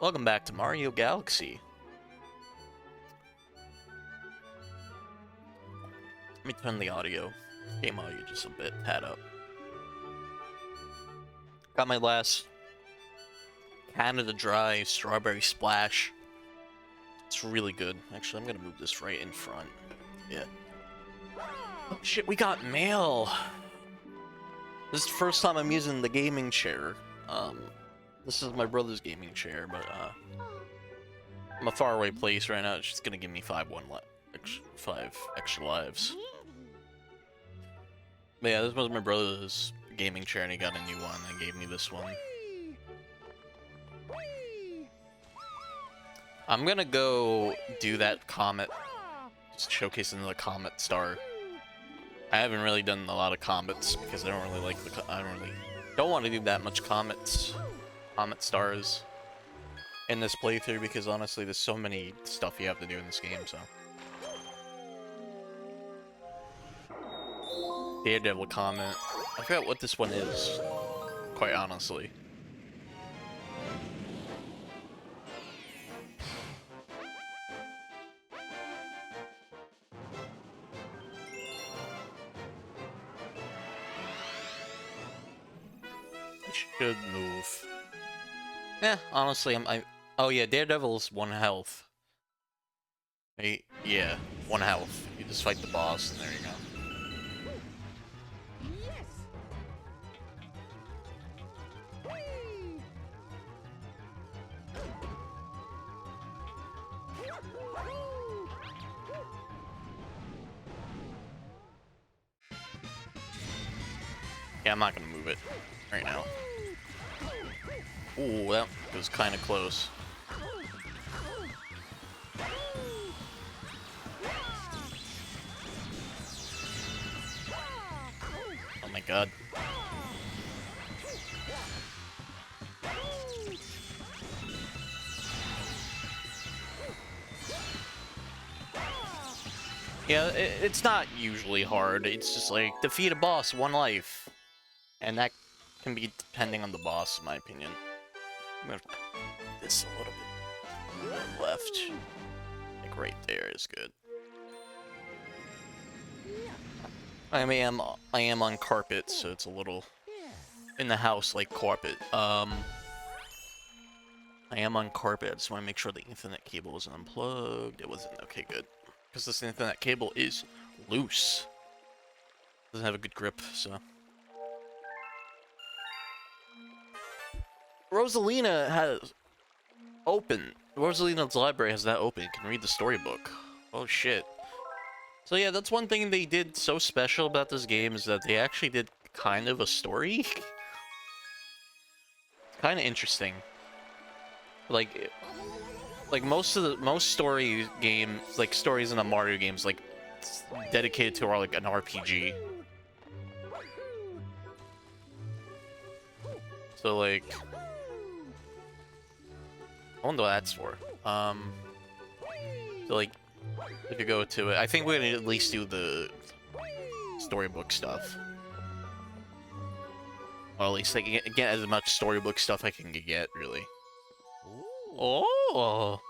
Welcome back to Mario Galaxy. Let me turn the game audio just a bit, tad up. Got my last Canada Dry Strawberry Splash. It's really good. Actually, I'm gonna move this right in front. Yeah. Oh shit, we got mail! This is the first time I'm using the gaming chair. This is my brother's gaming chair, but I'm a faraway place right now. It's just gonna give me five extra lives. But yeah, this was my brother's gaming chair, and he got a new one and gave me this one. I'm gonna go do that comet, just showcasing the comet star. I haven't really done a lot of comets because I don't really like don't want to do that much comet stars in this playthrough because honestly, there's so many stuff you have to do in this game. So, Daredevil comet. I forgot what this one is, quite honestly. Should move. Yeah, honestly, oh yeah, Daredevil's 1 health. Hey, yeah, 1 health. You just fight the boss, and there you go. Yeah, I'm not gonna move it right now. Ooh, that was kind of close. Oh my god. Yeah, it's not usually hard. It's just like, defeat a boss, 1 life. And that can be depending on the boss, in my opinion. I'm gonna put this a little bit left. Like right there is good. I am on carpet, so it's a little in the house like carpet. I am on carpet. I just want to make sure the Ethernet cable wasn't unplugged. It wasn't. Okay, good. Because this Ethernet cable is loose. Doesn't have a good grip, so. Rosalina has open. Rosalina's library has that open. You can read the storybook. Oh shit. So yeah, that's one thing they did so special about this game is that they actually did kind of a story. Kind of interesting. Like most story games, like stories in the Mario games, like dedicated to like an RPG. So like, I wonder what that's for. So like, if you go to it, I think we're gonna at least do the storybook stuff. Or at least like get as much storybook stuff I can get, really. Oh,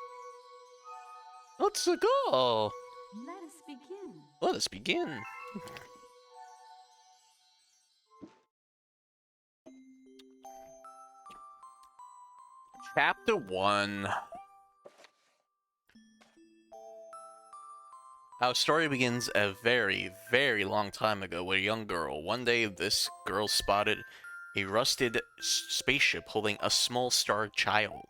let's go. Let us begin. Let us begin. Chapter 1. Our story begins a very, very long time ago with a young girl. One day, this girl spotted a rusted spaceship holding a small star child.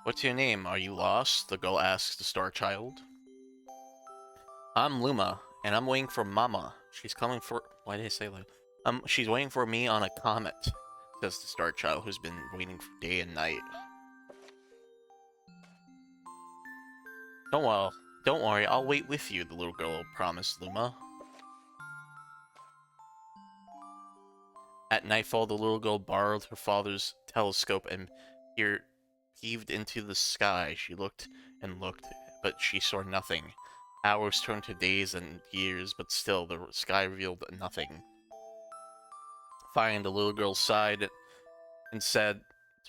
What's your name? Are you lost? The girl asks the star child. I'm Luma, and I'm waiting for Mama. She's coming for... Why did I say that? She's waiting for me on a comet, says the star child, who's been waiting for day and night. Don't worry, I'll wait with you, the little girl promised Luma. At nightfall, the little girl borrowed her father's telescope and peered into the sky. She looked and looked, but she saw nothing. Hours turned to days and years, but still, the sky revealed nothing. Finally, the little girl sighed and said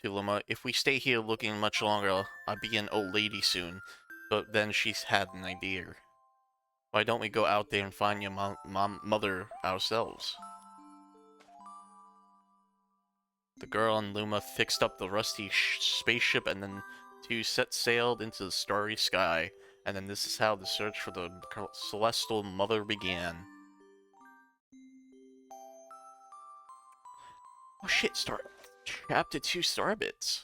to Luma, "If we stay here looking much longer, I'll be an old lady soon." But then she's had an idea. Why don't we go out there and find your mother ourselves? The girl and Luma fixed up the rusty spaceship, and then two set sailed into the starry sky. And then this is how the search for the celestial mother began. Oh shit, Chapter 2 Starbits.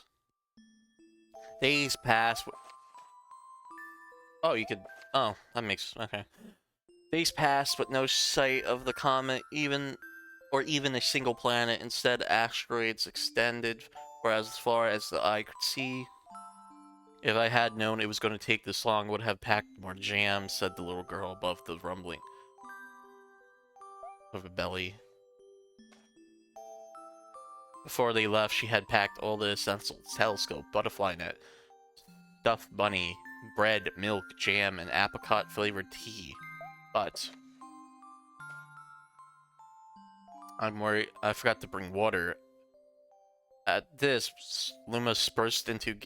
Days passed. Oh, you could. Oh, that makes. Okay. Days passed with no sight of the comet, even a single planet. Instead, asteroids extended for as far as the eye could see. If I had known it was going to take this long, I would have packed more jam, said the little girl above the rumbling of her belly. Before they left, she had packed all the essentials: telescope, butterfly net, stuffed bunny, bread, milk, jam, and apricot-flavored tea. But I'm worried I forgot to bring water. At this, Luma burst into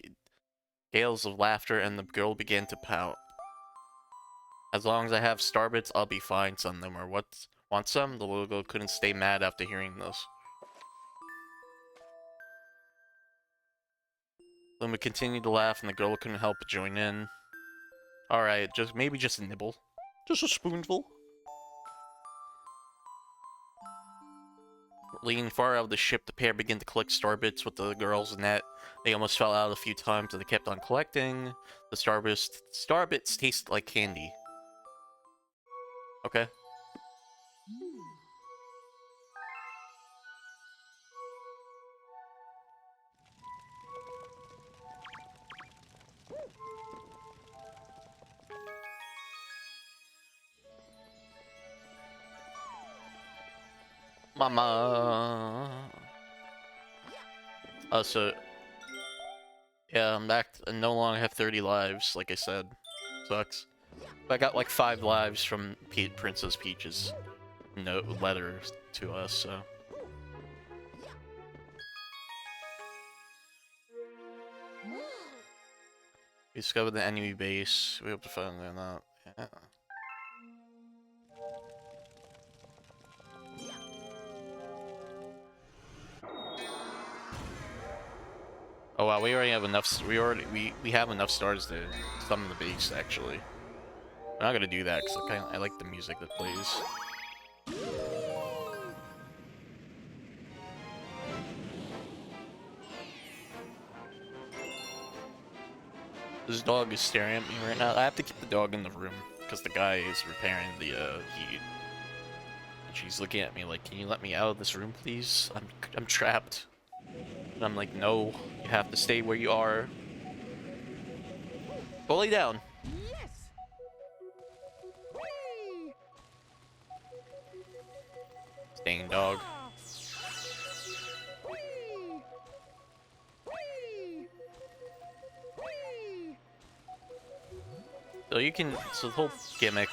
gales of laughter, and the girl began to pout. As long as I have starbits, I'll be fine, son. Luma, want some? The little girl couldn't stay mad after hearing this. Luma continued to laugh, and the girl couldn't help but join in. Alright, maybe just a nibble. Just a spoonful. Leaning far out of the ship, the pair began to collect starbits with the girl's net. They almost fell out a few times, and they kept on collecting. The starbits tasted like candy. Okay. Mama. Oh, so yeah, I'm back. I no longer have 30 lives, like I said. Sucks. But I got like 5 lives from Princess Peach's letter to us, so. We discovered the enemy base. We hope to find them out. Yeah. Oh wow, we already have enough. We have enough stars to summon the base. Actually, I'm not gonna do that because I like the music that plays. This dog is staring at me right now. I have to keep the dog in the room because the guy is repairing the heat. And she's looking at me like, "Can you let me out of this room, please? I'm trapped." And I'm like, "No, you have to stay where you are. Go lay down." Yes. Whee! Staying dog. Whee! Whee! Whee! So you can. So the whole gimmick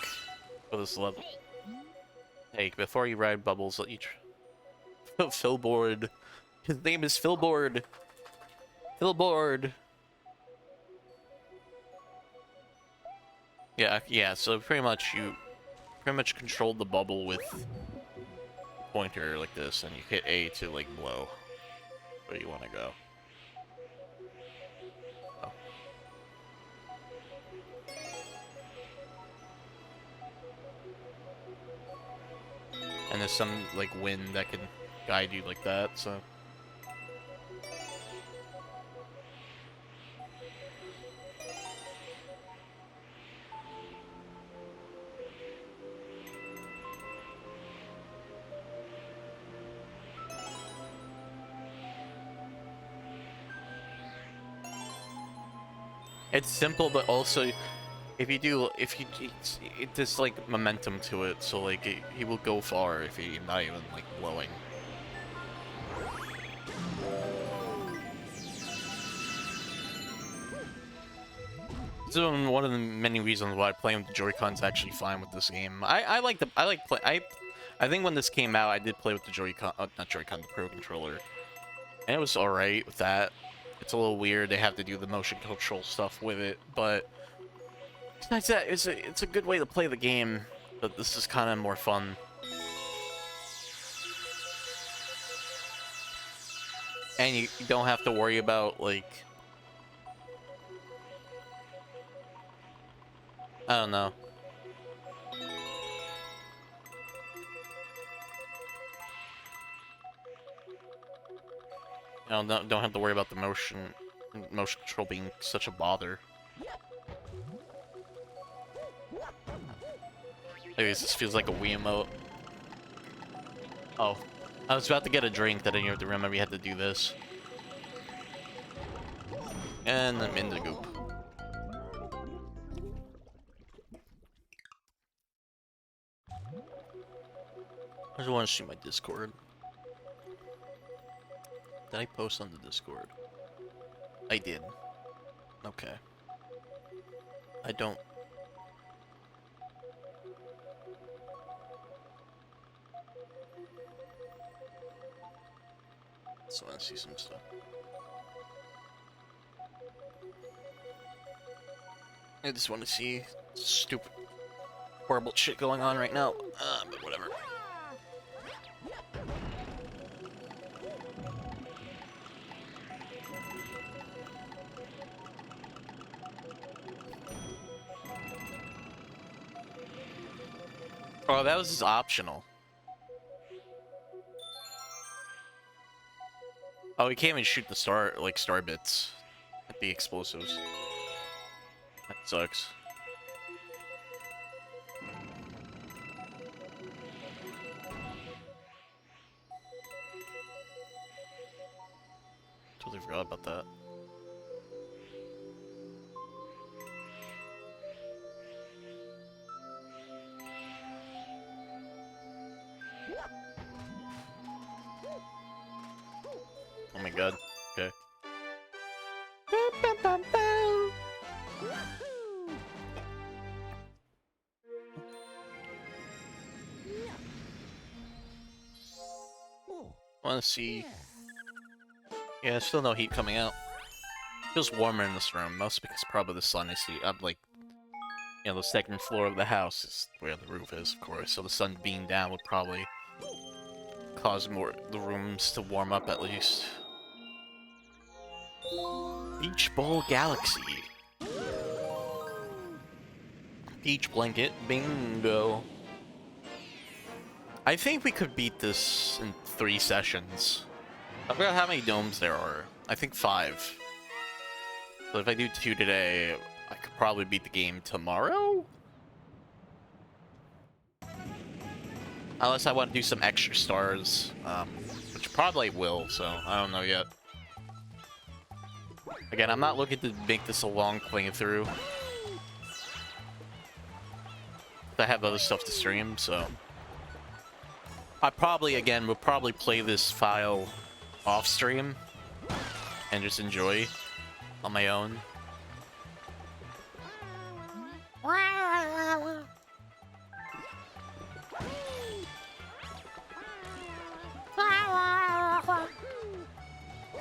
for this level. Hey, before you ride bubbles, let you. Philboard. His name is Philboard. Philboard. Yeah, so pretty much you control the bubble with pointer like this, and you hit A to like blow where you want to go. Oh. And there's some like wind that can guide you like that, so. It's simple, but also, there's like momentum to it, so like he will go far if he's not even like blowing. This is one of the many reasons why playing with the Joy-Con's actually fine with this game. I think when this came out, I did play with the Joy-Con, not Joy-Con, the Pro Controller. And it was alright with that. It's a little weird they have to do the motion control stuff with it, but besides that, it's a good way to play the game, but this is kind of more fun. And you don't have to worry about, like, I don't know. You know, don't have to worry about the motion control being such a bother. Anyways, this feels like a Wii emote. Oh, I was about to get a drink that I didn't have to remember you had to do this. And I'm in the goop. I just want to see my Discord. Did I post on the Discord? I did. Okay. I don't... So let's see some stuff. I just want to see stupid, horrible shit going on right now. But whatever. Oh, that was just optional. Oh, we can't even shoot the star bits at the explosives. That sucks. Totally forgot about that. Oh my god. Okay. Want to see? Yeah, still no heat coming out. Feels warmer in this room, mostly because probably the sun is up, like, you know, the second floor of the house is where the roof is, of course. So the sun being down would probably cause the rooms to warm up at least. Beach Bowl Galaxy. Beach blanket bingo. I think we could beat this in 3 sessions. I forgot how many domes there are. I think 5. So if I do 2 today, I could probably beat the game tomorrow? Unless I want to do some extra stars, which probably will, so I don't know yet. Again, I'm not looking to make this a long playthrough. I have other stuff to stream, so... I probably, again, will probably play this file off stream and just enjoy on my own.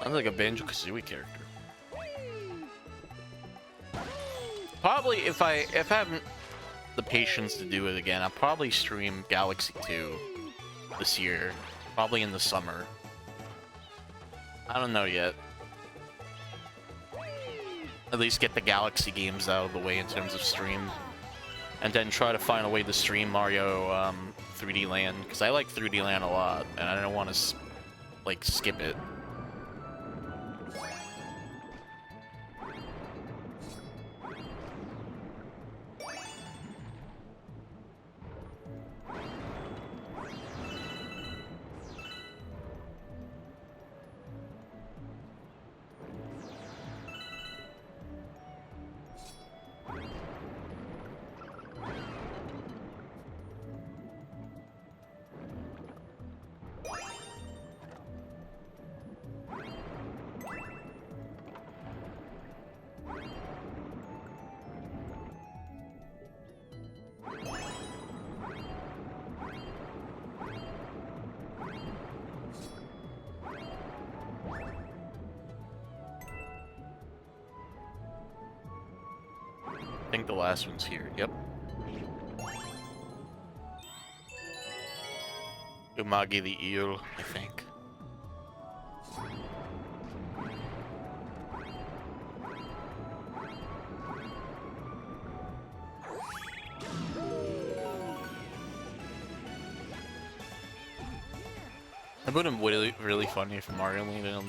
Sounds like a Banjo-Kazooie character. Probably, if I haven't the patience to do it again, I'll probably stream Galaxy 2 this year. Probably in the summer. I don't know yet. At least get the Galaxy games out of the way in terms of stream. And then try to find a way to stream Mario 3D Land, because I like 3D Land a lot, and I don't want to, like, skip it. think the last one's here. Yep. Umagi the eel, I think. It would have been really, really funny if Mario landed on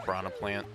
Piranha Plant.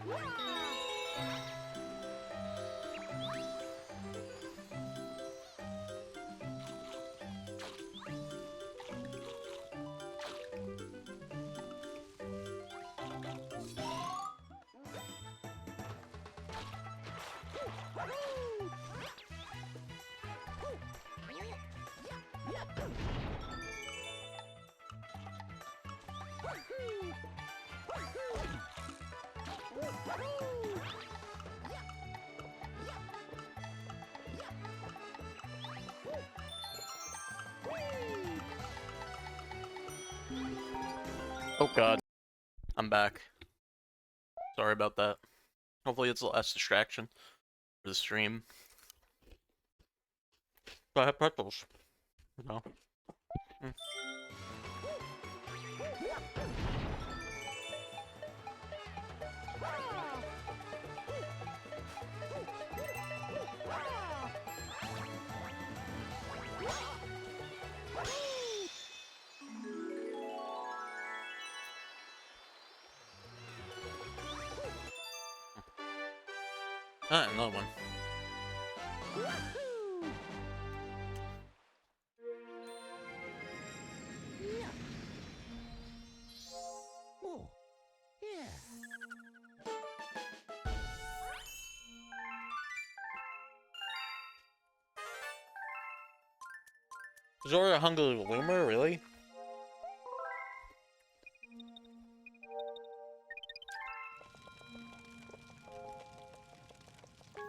Oh god. I'm back. Sorry about that. Hopefully it's the last distraction for the stream. But I have pretzels. No. Mm. Ah, another one. Oh, yeah. Zora Hungry Loomer, really?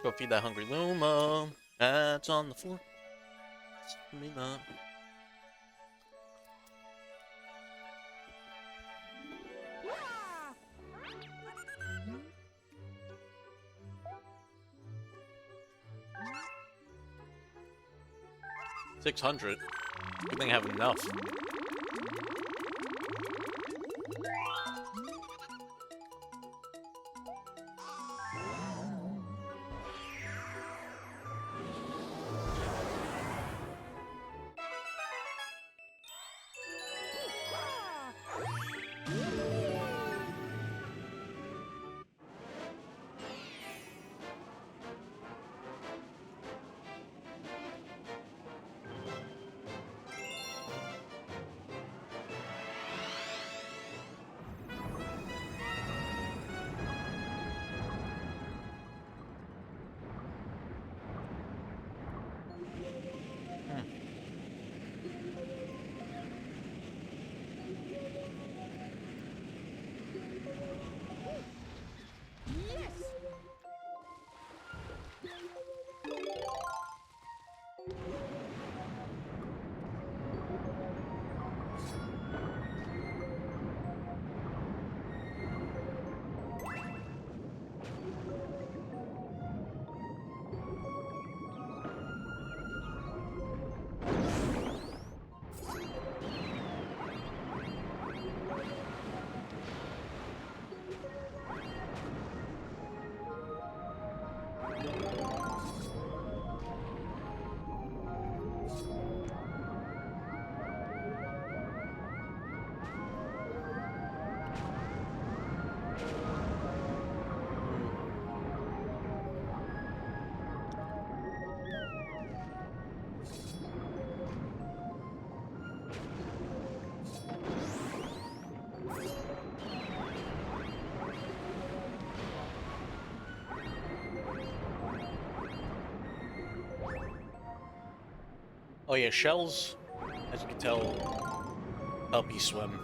Go feed that hungry Luma. That's on the floor. Me not. $600. Good thing I have enough. Oh yeah, shells, as you can tell, help you swim.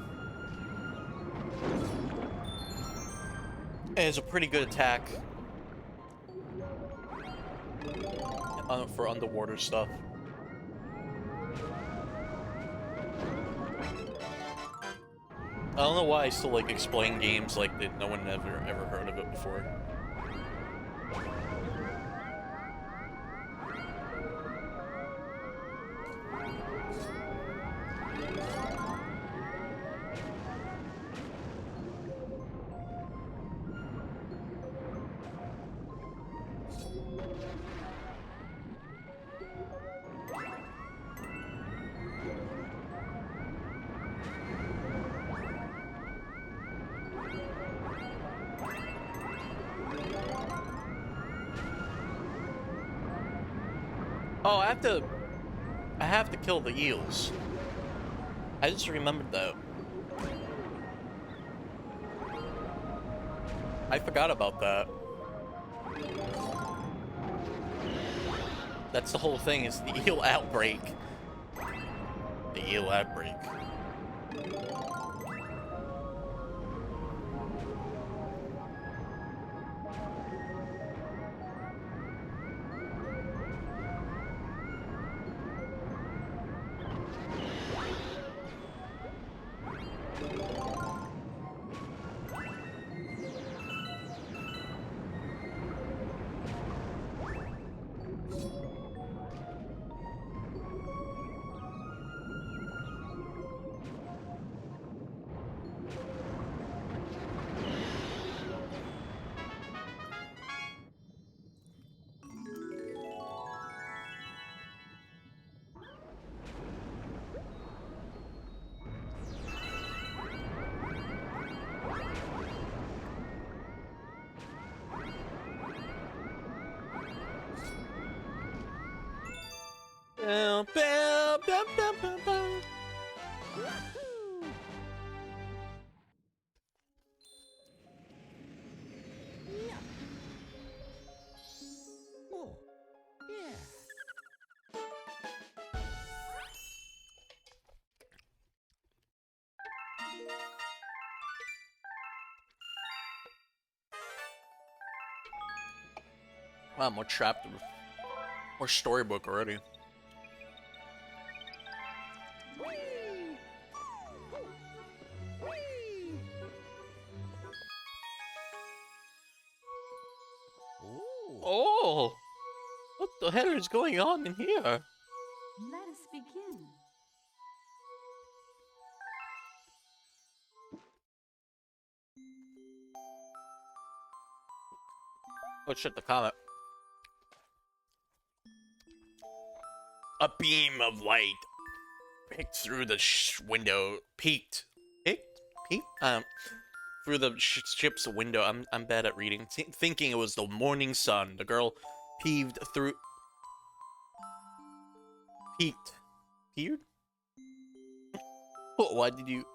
And it's a pretty good attack for underwater stuff. I don't know why I still like explain games like that no one ever heard of it before. Oh, I have to kill the eels. I just remembered that. I forgot about that. That's the whole thing, is the eel outbreak. The eel outbreak. Bow, bow, bow, bow, bow, bow. Yeah. Oh, yeah. Wow, more chapter, more storybook already. Whee! Whee! Ooh. Oh, what the hell is going on in here? Let us begin. Oh shit, the comet. A beam of light peeked through the window. Peeked. Peeked? Peeked? Through the ship's window. I'm bad at reading. Thinking it was the morning sun. The girl peeved through. Peeked. Peered? Why did you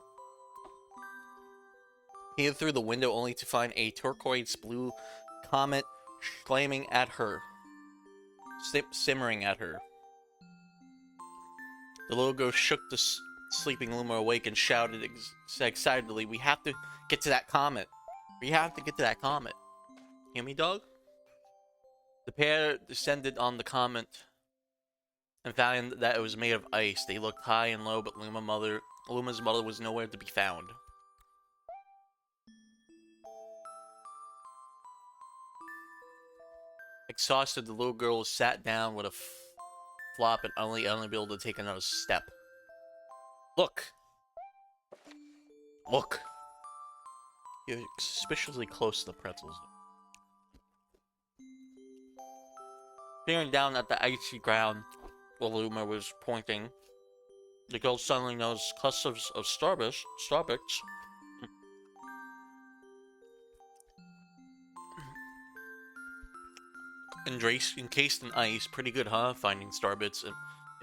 peer through the window only to find a turquoise blue comet flaming at her, simmering at her? The little girl shook the sleeping Luma awake and shouted excitedly, "We have to get to that comet! We have to get to that comet! Hear me, dog?" The pair descended on the comet and found that it was made of ice. They looked high and low, but Luma's mother was nowhere to be found. Exhausted, the little girl sat down with a flop and only able to take another step. Look! Look! You're suspiciously close to the pretzels. Peering down at the icy ground where Luma was pointing, the girl suddenly noticed clusters of Starbucks. Encased in ice. Pretty good, huh? Finding starbits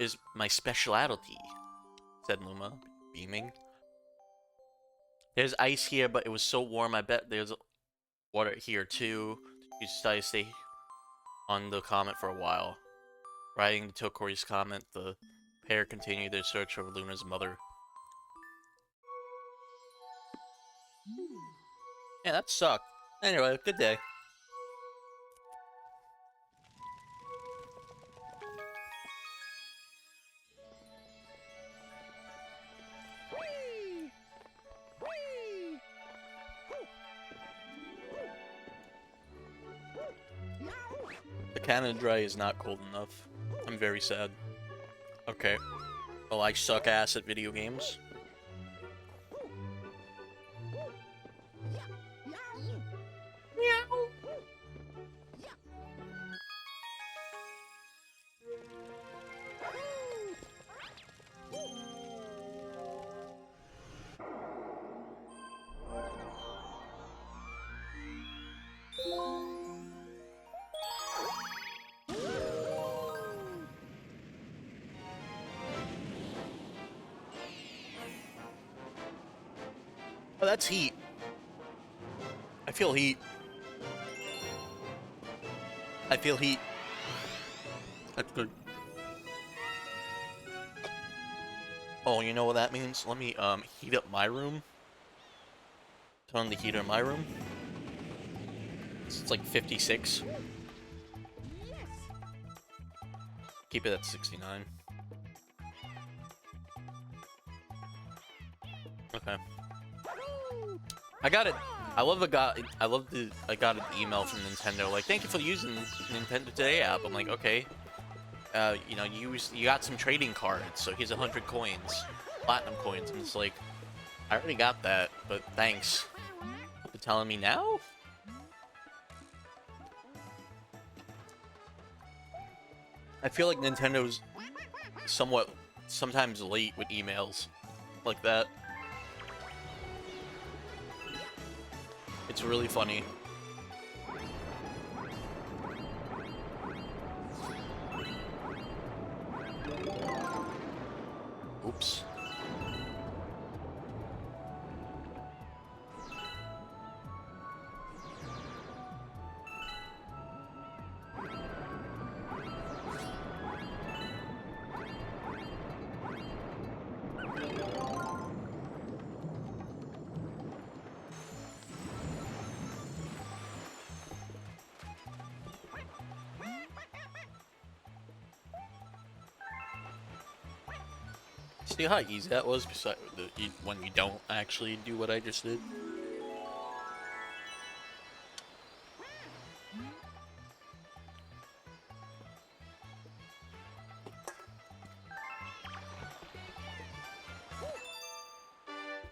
is my specialty, said Luma, beaming. There's ice here, but it was so warm, I bet there's water here too. You decided to stay on the comet for a while. Riding the turquoise comet, the pair continued their search for Luna's mother. Yeah, that sucked. Anyway, good day. Whee! Whee! Yow! The Canada Dry is not cold enough. I'm very sad. Okay. Well, I suck ass at video games. that's heat. I feel heat. I feel heat. That's good. Oh, you know what that means? Let me, heat up my room. Turn on the heater in my room. It's like 56. Keep it at 69. Okay. I got it. I got an email from Nintendo like, thank you for using Nintendo Today app. I'm like, okay. You know, you got some trading cards, so here's 100 coins, platinum coins. And it's like, I already got that, but thanks. You're telling me now? I feel like Nintendo's sometimes late with emails like that. It's really funny. Oops. See how easy that was when you don't actually do what I just did?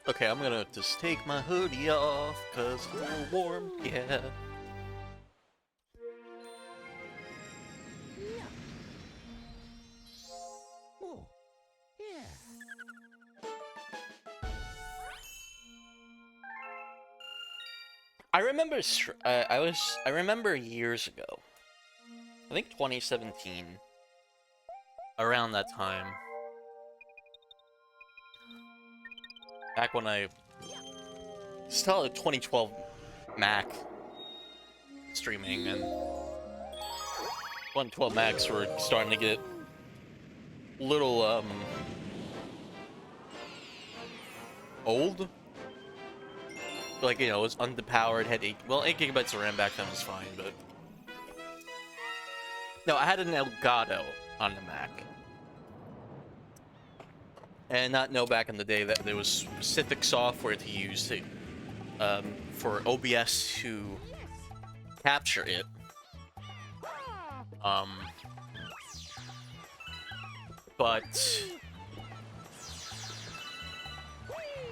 Okay, I'm gonna just take my hoodie off, cause it's a little warm, yeah. Oh, yeah. I remember years ago, I think 2017, around that time, back when I started 2012 Mac streaming, and 2012 Macs were starting to get little, old. Like, you know, it was underpowered, had 8 gigabytes of RAM back then was fine, but... No, I had an Elgato on the Mac. And not know back in the day that there was specific software to use to, for OBS to capture it. But...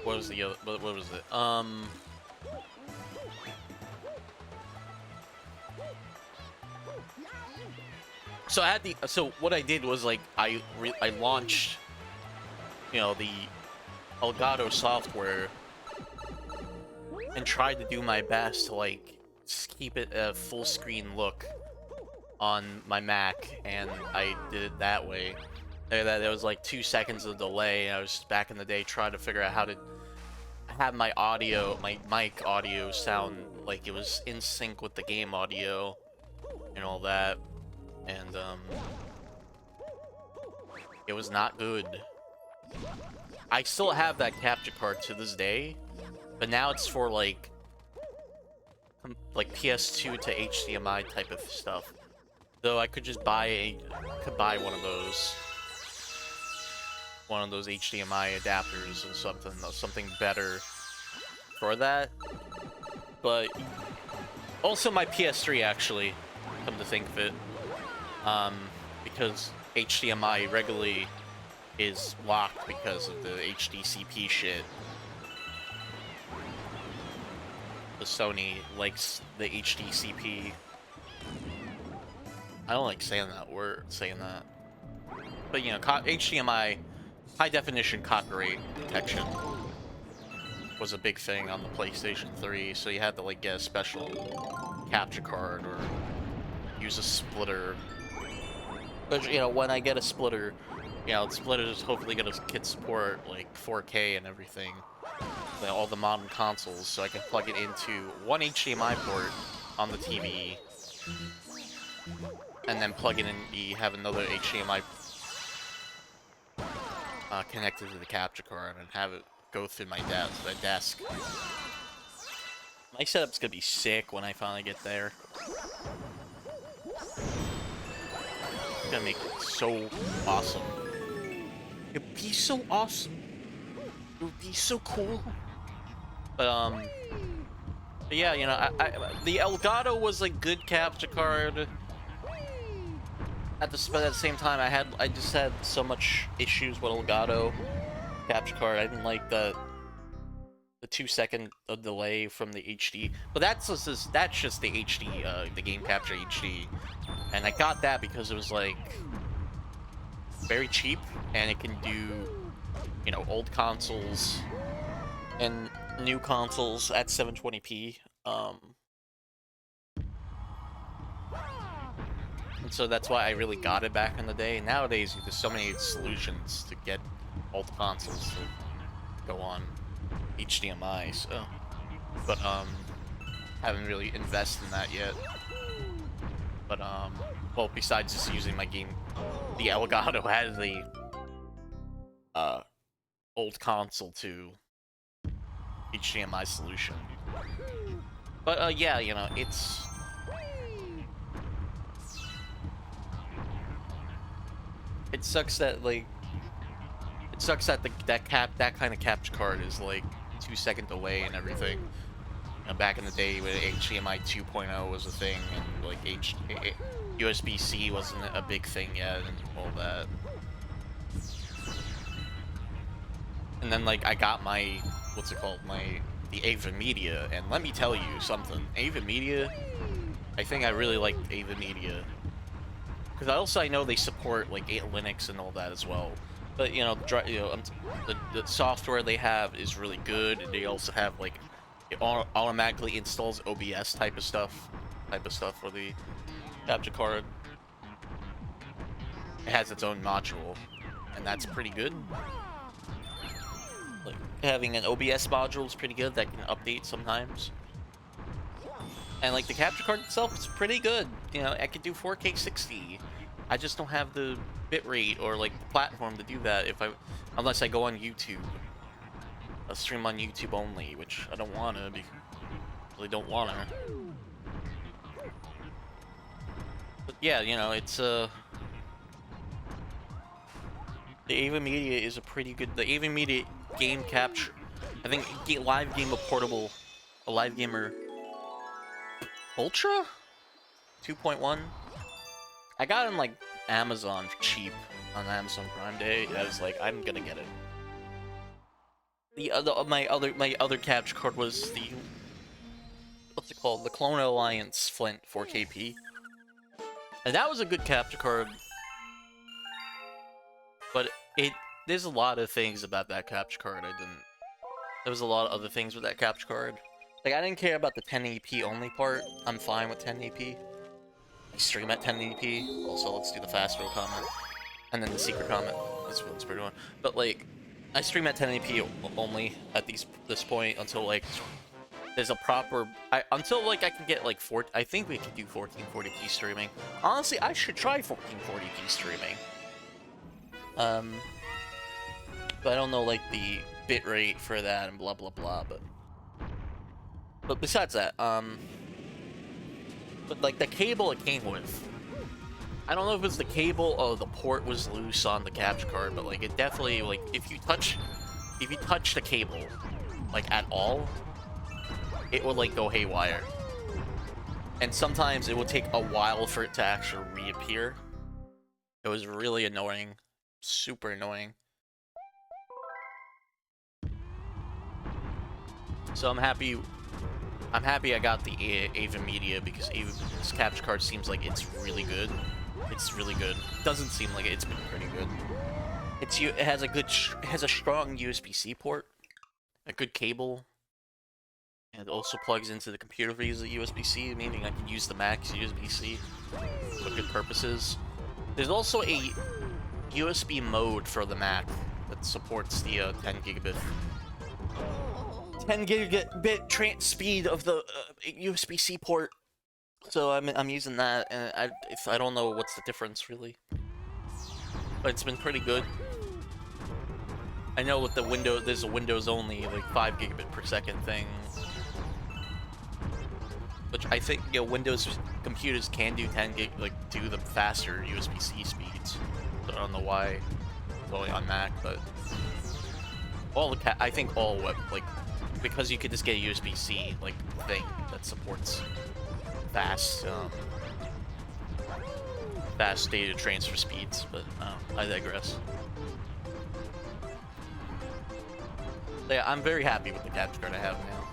What was the other... What was it? So I had the... So what I did was, like, I launched, you know, the Elgato software and tried to do my best to, like, keep it a full screen look on my Mac, and I did it that way. There was like 2 seconds of delay. I was back in the day trying to figure out how to have my audio, my mic audio sound like it was in sync with the game audio and all that. And it was not good. I still have that capture card to this day, but now it's for like PS2 to HDMI type of stuff. Though I could just buy one of those HDMI adapters and something better for that. But also my PS3, actually, come to think of it, because HDMI regularly is locked because of the HDCP shit. The Sony likes the HDCP. I don't like saying that. But, you know, HDMI, high definition copyright protection, was a big thing on the PlayStation 3, so you had to, like, get a special capture card or use a splitter. But, you know, when I get a splitter, you know, the splitter is hopefully gonna get support, like, 4K and everything. all the modern consoles, so I can plug it into one HDMI port on the TV, and then plug it in. Have another HDMI connected to the capture card, and have it go through my desk. My setup's gonna be sick when I finally get there. It's gonna make it so awesome. It'd be so awesome. It would be so cool. But yeah, you know, the Elgato was a good capture card. But at the same time, I just had so much issues with Elgato capture card. I didn't like the 2-second delay from the HD. But that's just the HD, the game capture HD. And I got that because it was like very cheap, and it can do, you know, old consoles and new consoles at 720p. And so that's why I really got it back in the day. Nowadays, there's so many solutions to get old consoles to go on HDMI. So, but haven't really invested in that yet. But well, besides just using my game, the Elgato has the old console to HDMI solution. But yeah, you know, it sucks that that kind of capture card is like 2-second delay and everything. You know, back in the day when HDMI 2.0 was a thing, and like USB-C wasn't a big thing yet, and all that. And then like I got my the Ava Media, and let me tell you something. Ava Media, I think I really like Ava Media. Because I know they support like Linux and all that as well. But you know, the software they have is really good, and they also have like it automatically installs OBS type of stuff for the capture card. It has its own module, and that's pretty good. Like having an OBS module is pretty good. That can update sometimes. And like the capture card itself is pretty good. You know, I could do 4K 60. I just don't have the bitrate or like the platform to do that unless I go on YouTube. I'll stream on YouTube only, which I don't wanna. Really don't wanna. But yeah, you know, it's the Ava Media is a pretty good. The Ava Media game capture. I think Live Gamer Portable, a Live Gamer Ultra 2.1. I got it in like Amazon for cheap on Amazon Prime Day. I was like, I'm gonna get it. My other capture card was the what's it called? The Clone Alliance Flint 4KP, and that was a good capture card. But there's a lot of things about that capture card there was a lot of other things with that capture card. Like, I didn't care about the 1080p only part. I'm fine with 1080p. I stream at 1080p. Also, let's do the fast row comment. And then the secret comment. That's what it's pretty one. But, like, I stream at 1080p only at this point until, like, there's a proper... until, like, I can get, like, I think we can do 1440p streaming. Honestly, I should try 1440p streaming. But I don't know, like, the bitrate for that and blah blah blah, but besides that, but like the cable it came with, I don't know if it's the cable or the port was loose on the capture card, but like it definitely, like, if you touch the cable like at all, it will like go haywire, and sometimes it will take a while for it to actually reappear. It was really annoying, super annoying. So I'm happy I got the Ava Media, because this capture card seems like it's really good. It's really good. Doesn't seem like it's been pretty good. It has a strong USB-C port, a good cable, and it also plugs into the computer via USB-C, meaning I can use the Mac's USB-C for good purposes. There's also a USB mode for the Mac that supports the 10 gigabit 10 gigabit speed of the USB-C port, so I'm using that, and I don't know what's the difference really, but it's been pretty good. I know with the Windows, there's a Windows only like 5 gigabit per second thing, which I think Windows computers can do 10 gig, like do the faster USB-C speeds. So I don't know why it's only on Mac, but I think all web, like, because you could just get a USB-C like thing that supports fast fast data transfer speeds, but I digress. So yeah, I'm very happy with the capture card I have now.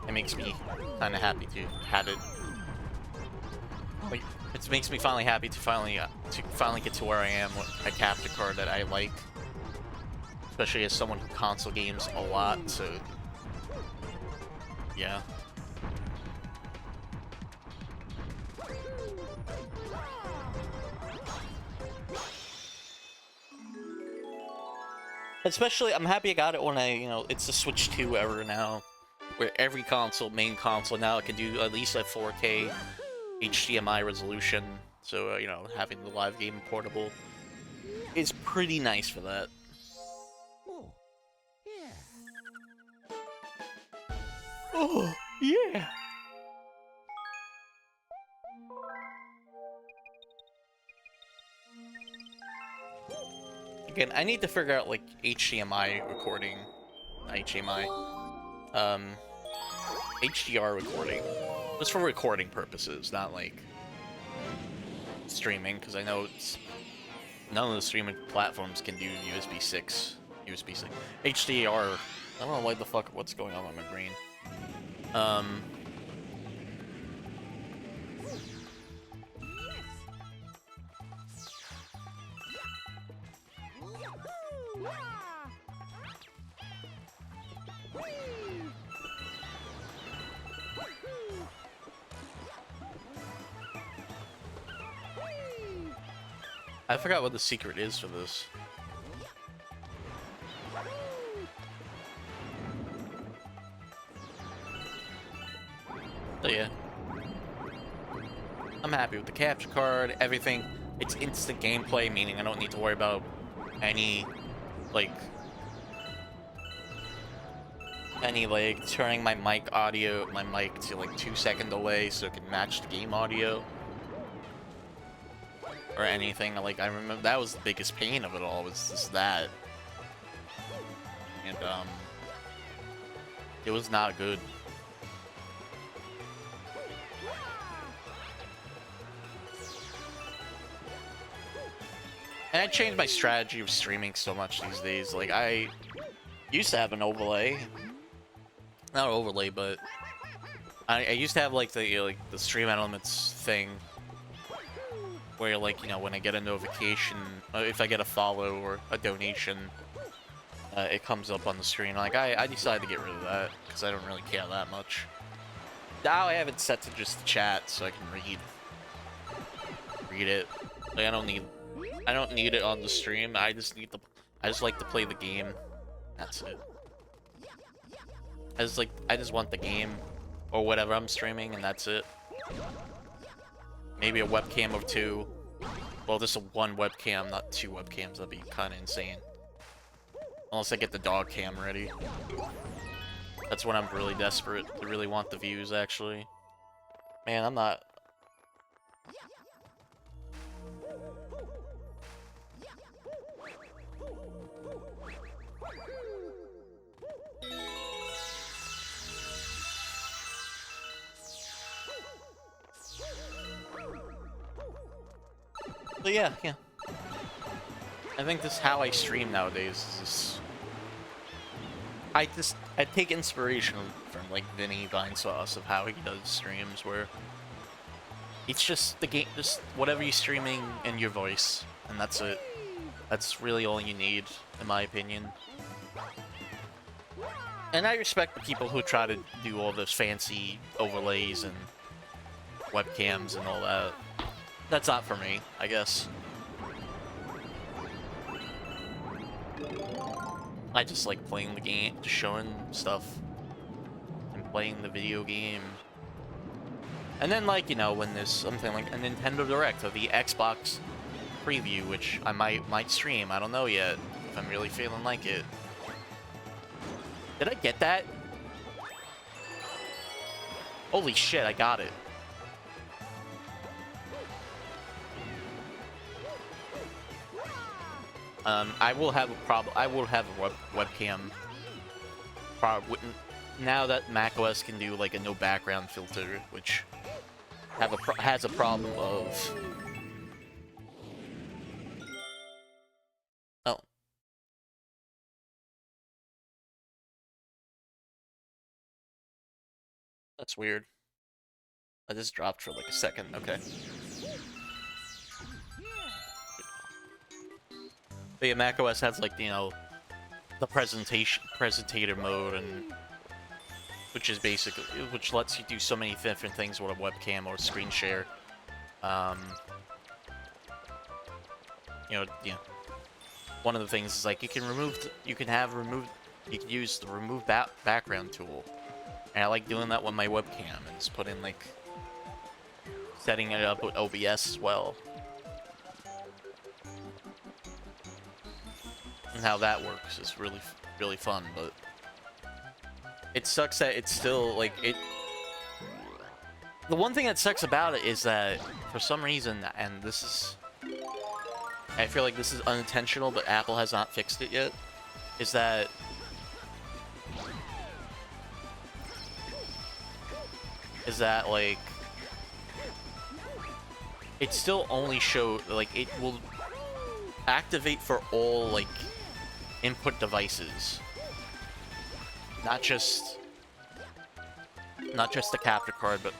It makes me kind of happy to have it. Like, it makes me finally happy to finally get to where I am with a capture card that I like, especially as someone who console games a lot. So yeah. Especially, I'm happy I got it when it's the Switch 2 era now, where every main console now can do at least a 4K HDMI resolution. So, having the live game portable is pretty nice for that. Oh, yeah. Oh, yeah. Again, I need to figure out, like, HDMI recording. Not HDMI. HDR recording. Just for recording purposes, not, like, streaming, because I know none of the streaming platforms can do USB 6. HDR. I don't know what's going on with my brain. I forgot what the secret is for this. So yeah. I'm happy with the capture card, everything. It's instant gameplay, meaning I don't need to worry about any turning my mic to like 2-second delay so it can match the game audio. Or anything. Like, I remember that was the biggest pain of it all, was just that. And it was not good. And I changed my strategy of streaming so much these days. Like, I used to have an overlay. Not an overlay, but I used to have like the stream elements thing, where like, when I get a notification, if I get a follow or a donation, it comes up on the screen. Like, I decided to get rid of that because I don't really care that much. Now I have it set to just chat so I can read it. Like, I don't need it on the stream. I just like to play the game. That's it. I just want the game or whatever I'm streaming, and that's it. Maybe a webcam or two. Well, just one webcam, not 2 webcams. That'd be kind of insane. Unless I get the dog cam ready. That's when I'm really desperate to really want the views, actually. Man, I'm not... But yeah. I think this is how I stream nowadays. I take inspiration from like Vinny Vinesauce of how he does streams, where it's just the game, just whatever you're streaming in your voice, and that's it. That's really all you need, in my opinion. And I respect the people who try to do all those fancy overlays and webcams and all that. That's not for me, I guess. I just like playing the game, just showing stuff, and playing the video game. And then, like, you know, when there's something like a Nintendo Direct or the Xbox preview, which I might stream, I don't know yet, if I'm really feeling like it. Did I get that? Holy shit, I got it. I will have a webcam. Probably now that macOS can do like a no background filter, which has a problem of. Oh. That's weird. I just dropped for like a second. Okay. But yeah, macOS has like, you know, the presentator mode, and which lets you do so many different things with a webcam or screen share. You know, yeah. One of the things is like you can use the remove background tool, and I like doing that with my webcam and just put in like setting it up with OBS as well, and how that works is really fun. But it sucks that it's still like it. The one thing that sucks about it is that for some reason, and this is, I feel like this is unintentional, but Apple has not fixed it yet, is that like it still only like it will activate for all like input devices, not just the capture card, but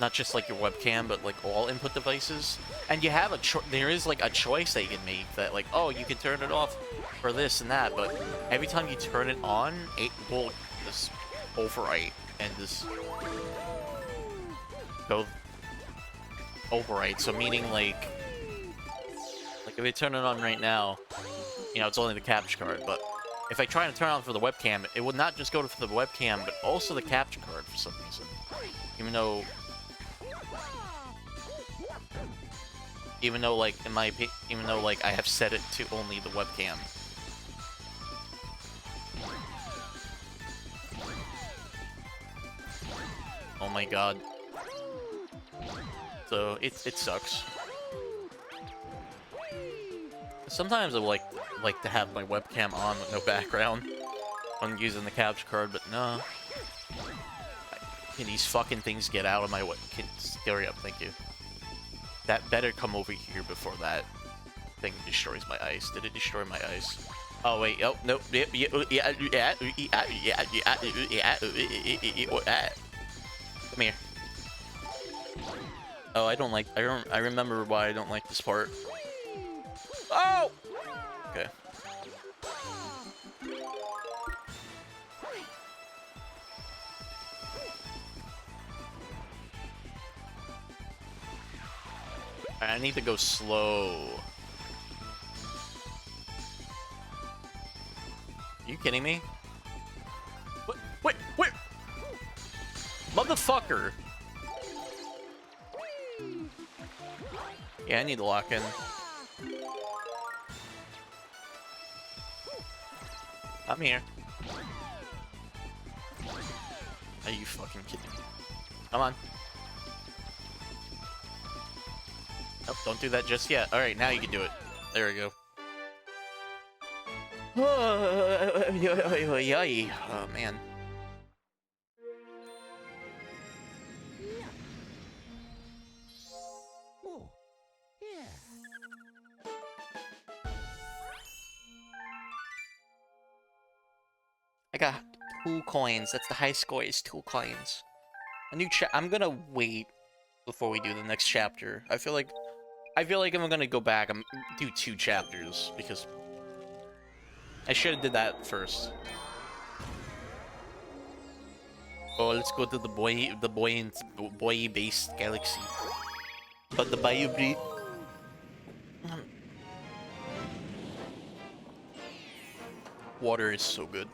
not just like your webcam, but like all input devices. And you have there is like a choice that you can make that like, oh, you can turn it off for this and that, but every time you turn it on, it will just overwrite and just go overwrite. So meaning like if I turn it on right now, you know, it's only the capture card, but if I try to turn it on for the webcam, it would not just go for the webcam, but also the capture card for some reason. Even though like in my opinion, even though like I have set it to only the webcam. Oh my god. So it sucks. Sometimes I like to have my webcam on with no background when using the capture card, but no. Can these fucking things get out of my way? Hurry up, thank you. That better come over here before that thing destroys my ice. Did it destroy my ice? Oh wait, oh no. Come here. Oh, I remember why I don't like this part. Oh! Okay. I need to go slow. Are you kidding me? What? Wait! Motherfucker! Yeah, I need to lock in. I'm here. Are you fucking kidding me? Come on. Nope, don't do that just yet. Alright, now you can do it. There we go. Oh, man. Oh, yeah. I got 2 coins. That's the high score, is 2 coins. A new I'm gonna wait before we do the next chapter. I feel like I'm gonna go back and do 2 chapters, because I should have did that first. Oh, let's go to the boy-based galaxy. But the Bayou breed. Water is so good.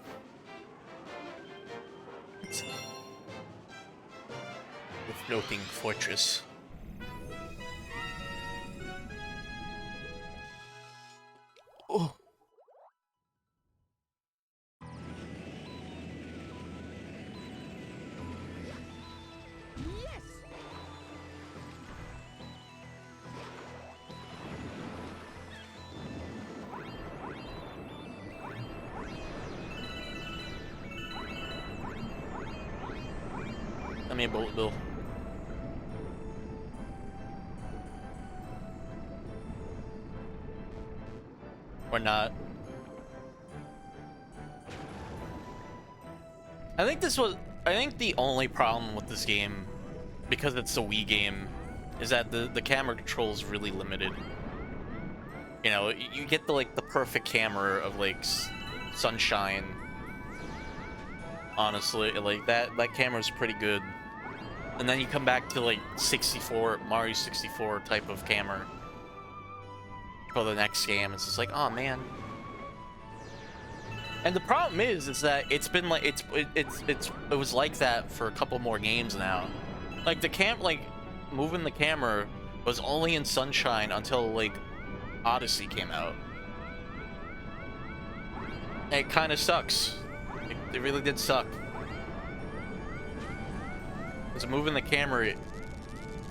With floating fortress. Oh. I mean, bullet bill. Or not. I think the only problem with this game, because it's a Wii game, is that the camera control is really limited. You know, you get the perfect camera of sunshine. Honestly, like that camera's pretty good. And then you come back to Mario 64 type of camera for the next game. It's just like, oh man. And the problem is that it's been it was like that for a couple more games now. Like moving the camera was only in Sunshine until Odyssey came out. It kind of sucks. It really did suck. Because moving the camera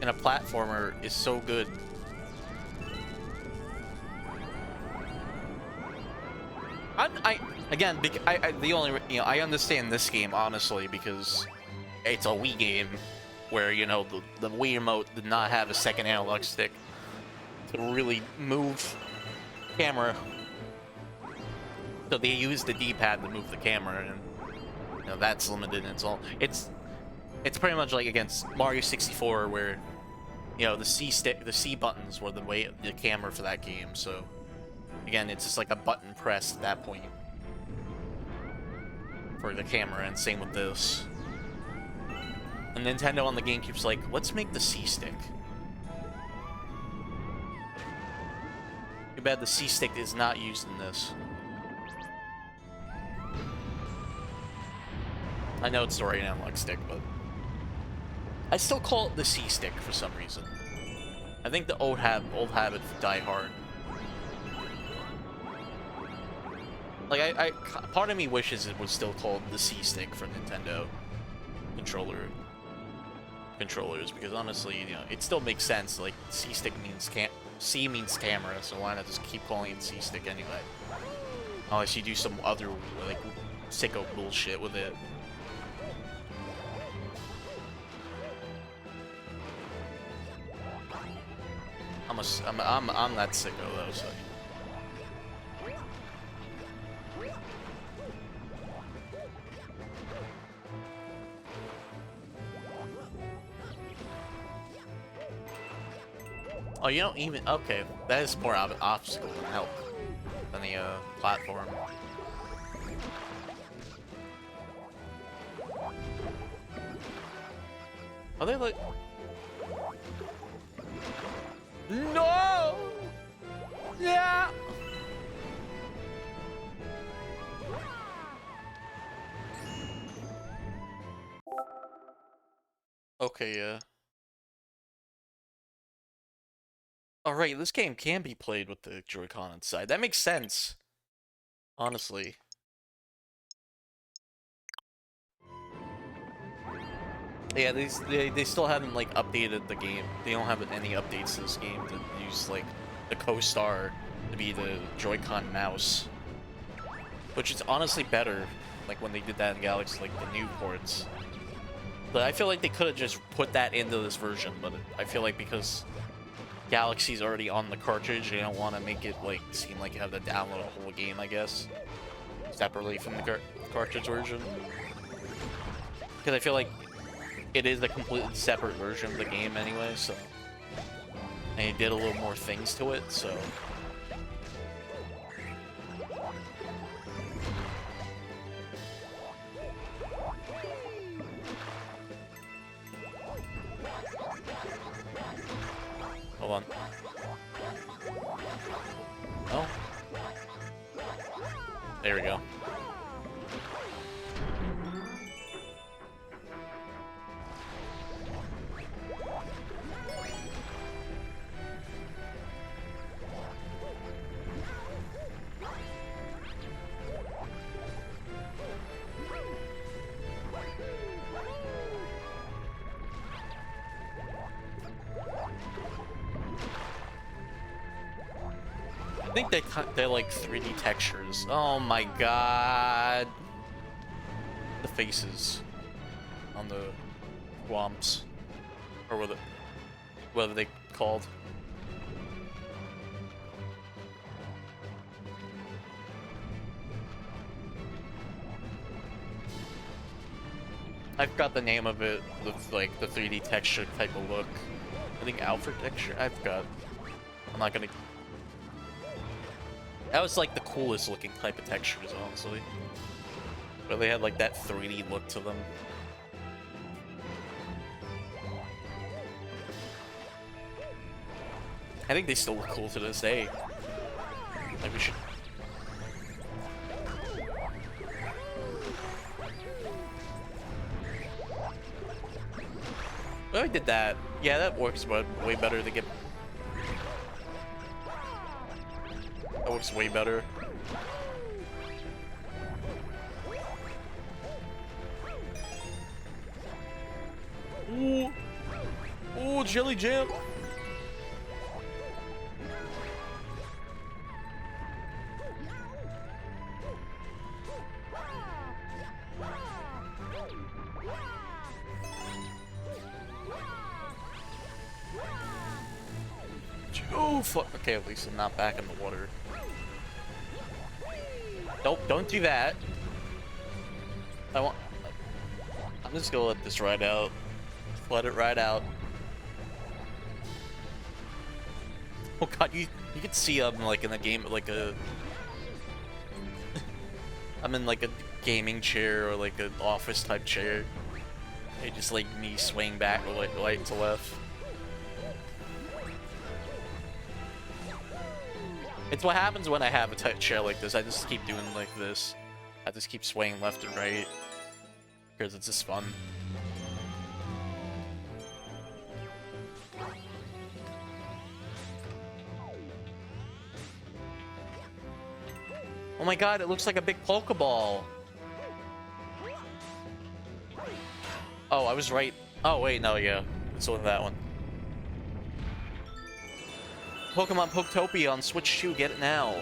in a platformer is so good. I understand this game honestly because it's a Wii game where the Wii remote did not have a second analog stick to really move camera, so they used the D-pad to move the camera, and that's limited. It's pretty much like against Mario 64 where the C buttons were the camera for that game. So again, it's just like a button press at that point for the camera, and same with this. And Nintendo on the GameCube's like, let's make the C stick. Too bad the C stick is not used in this. I know it's the right analog stick, but I still call it the C stick for some reason. I think the old habit die hard. Like part of me wishes it was still called the C stick for Nintendo controllers, because honestly, it still makes sense. Like C stick means C means camera, so why not just keep calling it C stick anyway? Unless you do some other sicko bullshit with it. I'm that sicko though, so. Oh, you don't even... Okay, that is more of an obstacle than help than the platform. Are they like... No! Yeah! Okay, yeah. Alright, this game can be played with the Joy-Con inside. That makes sense. Honestly. Yeah, they still haven't updated the game. They don't have any updates to this game to use the Co-Star to be the Joy-Con mouse. Which is honestly better, when they did that in Galaxy, the new ports. But I feel like they could have just put that into this version, but I feel like because Galaxy's already on the cartridge, they don't want to make it seem like you have to download a whole game, I guess, separately from the cartridge version. Because I feel like it is a completely separate version of the game anyway, so, and it did a little more things to it, so. Hold on. Oh. There we go. think they're like 3D textures. Oh my god. The faces on the Womps, or what are they called? I forgot the name of it, with like the 3D texture type of look. I think Alfred texture. I forgot. I'm not gonna. That was like the coolest looking type of textures, honestly. But they had like that 3D look to them. I think they still look cool to this day. Like we should. Oh, I did that. Yeah, that works way better to get. That works way better. Ooh. Ooh, jelly jam. Oh fuck. Okay, at least I'm not back in the water. Nope, don't do that. I'm just gonna let this ride out. Let it ride out. Oh god, you can see I'm like in a game, like a I'm in like a gaming chair or like an office type chair. It just like me swaying back or like right to left. It's what happens when I have a tight chair like this. I just keep doing like this. I just keep swaying left and right because it's just fun. Oh my god, it looks like a big Pokeball. Oh, I was right. Oh wait, no, yeah. It's only that one. Pokemon Poketopia on Switch 2, get it now.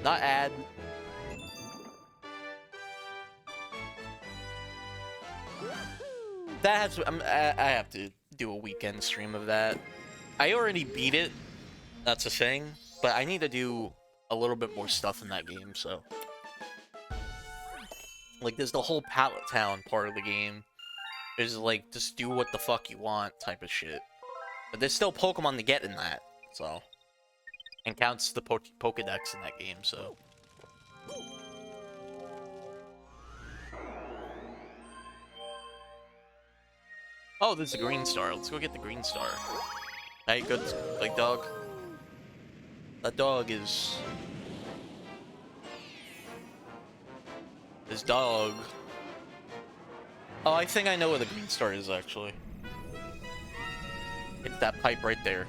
Not ad. That has. I have to do a weekend stream of that. I already beat it. That's a thing. But I need to do a little bit more stuff in that game, so. Like, there's the whole Pallet Town part of the game. There's like, just do what the fuck you want type of shit. But there's still Pokemon to get in that, so. And counts the Pokedex in that game, so. Oh, there's a green star. Let's go get the green star. Hey, good, like, dog. That dog is... This dog... Oh, I think I know where the green star is, actually. It's that pipe right there.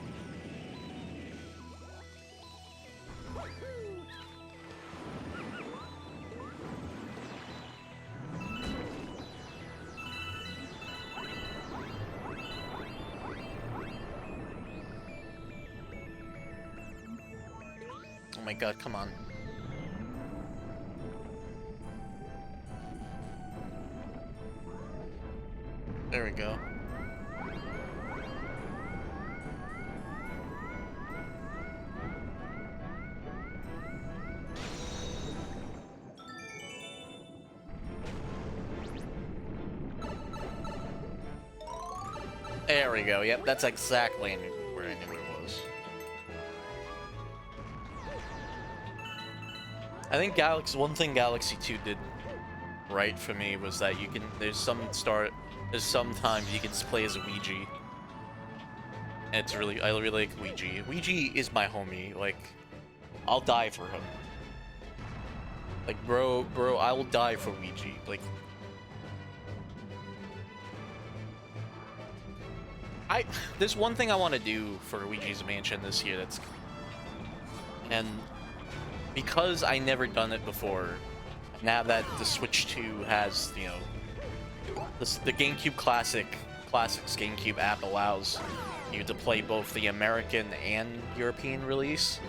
Oh my god, come on. There we go. There we go. Yep, that's exactly where I knew it was. I think one thing Galaxy 2 did right for me was that you can, there's sometimes you can play as a Ouija. And it's really, I really like Ouija. Ouija is my homie, like, I'll die for him. Like, bro, I will die for Ouija, like. There's one thing I want to do for Luigi's Mansion this year and because I never done it before, now that the Switch 2 has, you know, the GameCube Classic Classics GameCube app allows you to play both the American and European release.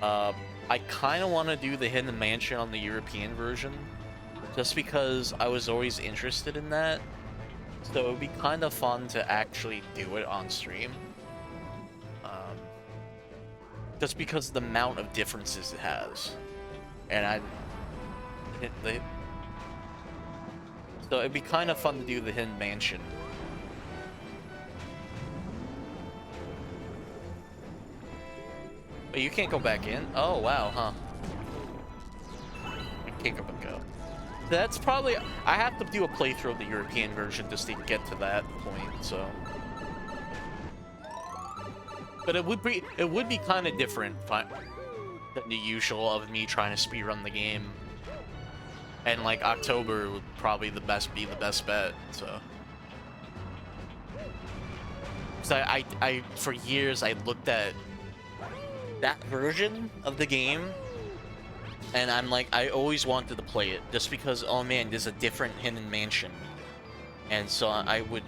I kind of want to do the Hidden Mansion on the European version, just because I was always interested in that. So it would be kind of fun to actually do it on stream. Just because of the amount of differences it has. And so it'd be kind of fun to do the Hidden Mansion. But you can't go back in? Oh, wow, huh. You can't go back out. That's probably... I have to do a playthrough of the European version just to get to that point, so... But it would be kind of different than the usual of me trying to speedrun the game. And, like, October would probably be the best bet, so... Because I for years, I looked at that version of the game, and I'm like, I always wanted to play it, just because, oh man, there's a different Hidden Mansion. And so I would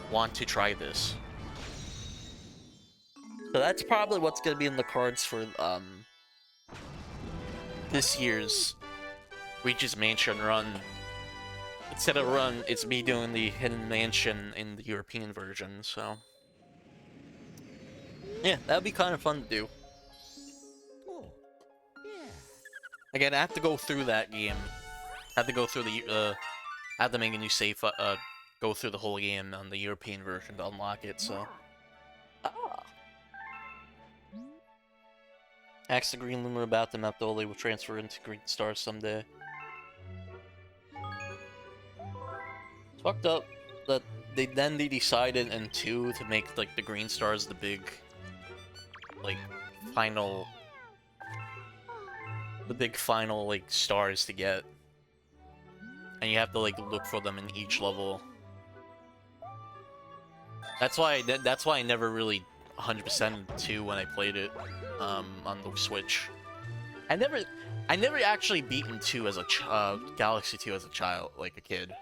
want to try this. So that's probably what's going to be in the cards for, this year's Luigi's Mansion run. Instead of run, it's me doing the Hidden Mansion in the European version, so... Yeah, that would be kind of fun to do. Again, I have to go through that game. I have to go through the, I have to make a new save, go through the whole game on the European version to unlock it, so... Ah! Ask the Green Loomer about them after all they will transfer into Green Stars someday. It's fucked up that they decided in 2 to make, like, the Green Stars the big, like, final... The big final, like, stars to get. And you have to, like, look for them in each level. That's why I never really 100%ed 2 when I played it, on the Switch. I never actually beaten 2 as a Galaxy 2 as a child, like a kid.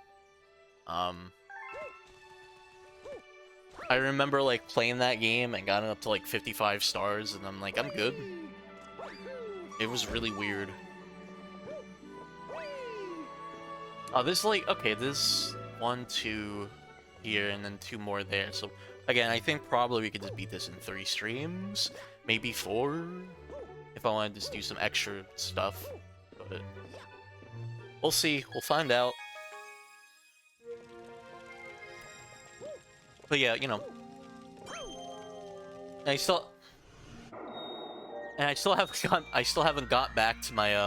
I remember, like, playing that game and got it up to, like, 55 stars, and I'm like, I'm good. It was really weird. Oh, this, like, okay, this 1, 2 here, and then 2 more there. So, again, I think probably we could just beat this in 3 streams. Maybe 4, if I want to just do some extra stuff. But we'll see. We'll find out. But yeah, you know. I still haven't got back to my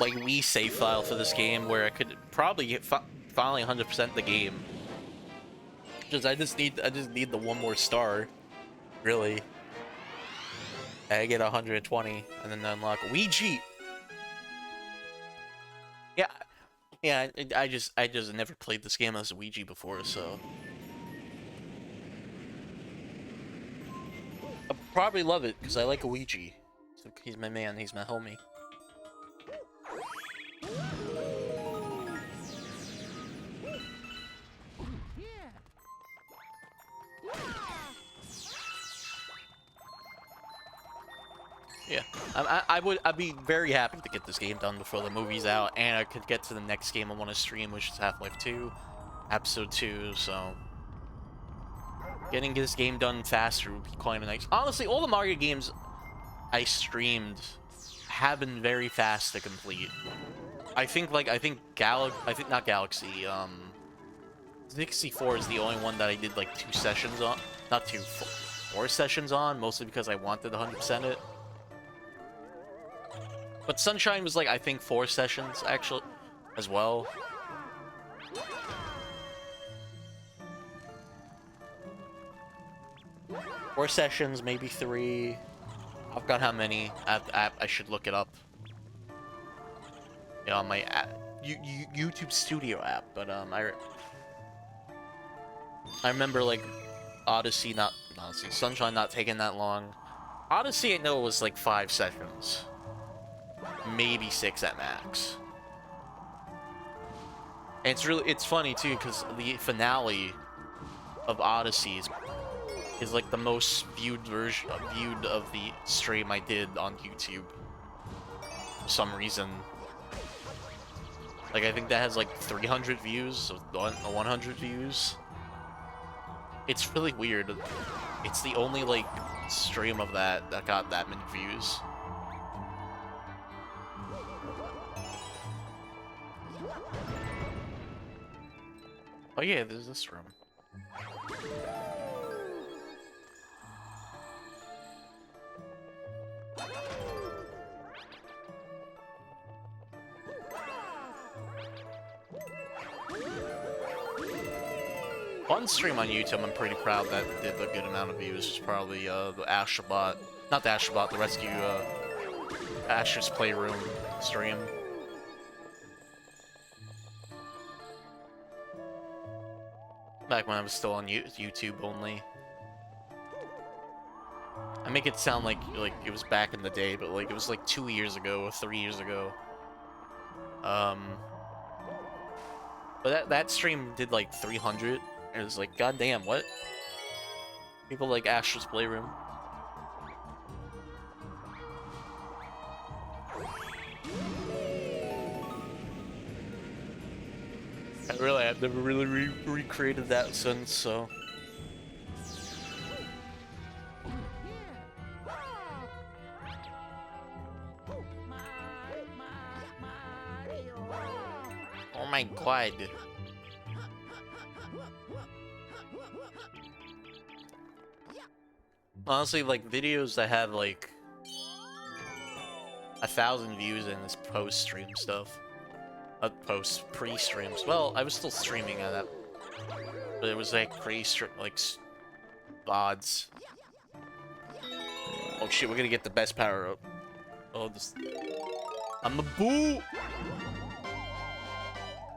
like Wii save file for this game, where I could probably get finally 100% the game. Just I just need the 1 more star, really. I get 120 and then unlock Ouija. Yeah. I just never played this game as a Ouija before, so I'll probably love it because I like a Ouija. So he's my man. He's my homie. Yeah, I'd be very happy to get this game done before the movie's out, and I could get to the next game I want to stream, which is Half-Life 2, Episode 2, so... Getting this game done faster would be quite nice. Honestly, all the Mario games I streamed have been very fast to complete. I think not Galaxy, 64 is the only one that I did, like, 2 sessions on. Not 2, 4 sessions on, mostly because I wanted 100% it. But Sunshine was, like, I think 4 sessions, actually, as well. Four sessions, maybe 3. I've got how many? I should look it up. Yeah, on my YouTube Studio app, but, I remember, like, Sunshine not taking that long. Odyssey, I know, was, like, 5 sessions. Maybe 6 at max. And it's funny too, because the finale of Odyssey is like the most viewed of the stream I did on YouTube. For some reason. Like, I think that has like 300 views, or 100 views. It's really weird. It's the only, like, stream of that got that many views. Oh yeah, there's this room. One stream on YouTube I'm pretty proud that did a good amount of views was probably the Astrobot, not the Astrobot, the Rescue Asher's Playroom stream. Back when I was still on YouTube only. I make it sound like it was back in the day, but like it was like 2 years ago or 3 years ago. But that stream did like 300. And it was like, goddamn, what? People like Asher's Playroom. I've never really recreated that since, so. Oh my god. Honestly, like, videos that have, like, 1,000 views in this post-stream stuff. Pre-streams. Well, I was still streaming at that. But it was, like, pre-stream, like, VODs. Oh shit, we're gonna get the best power-up. Oh, this... I'm a boo!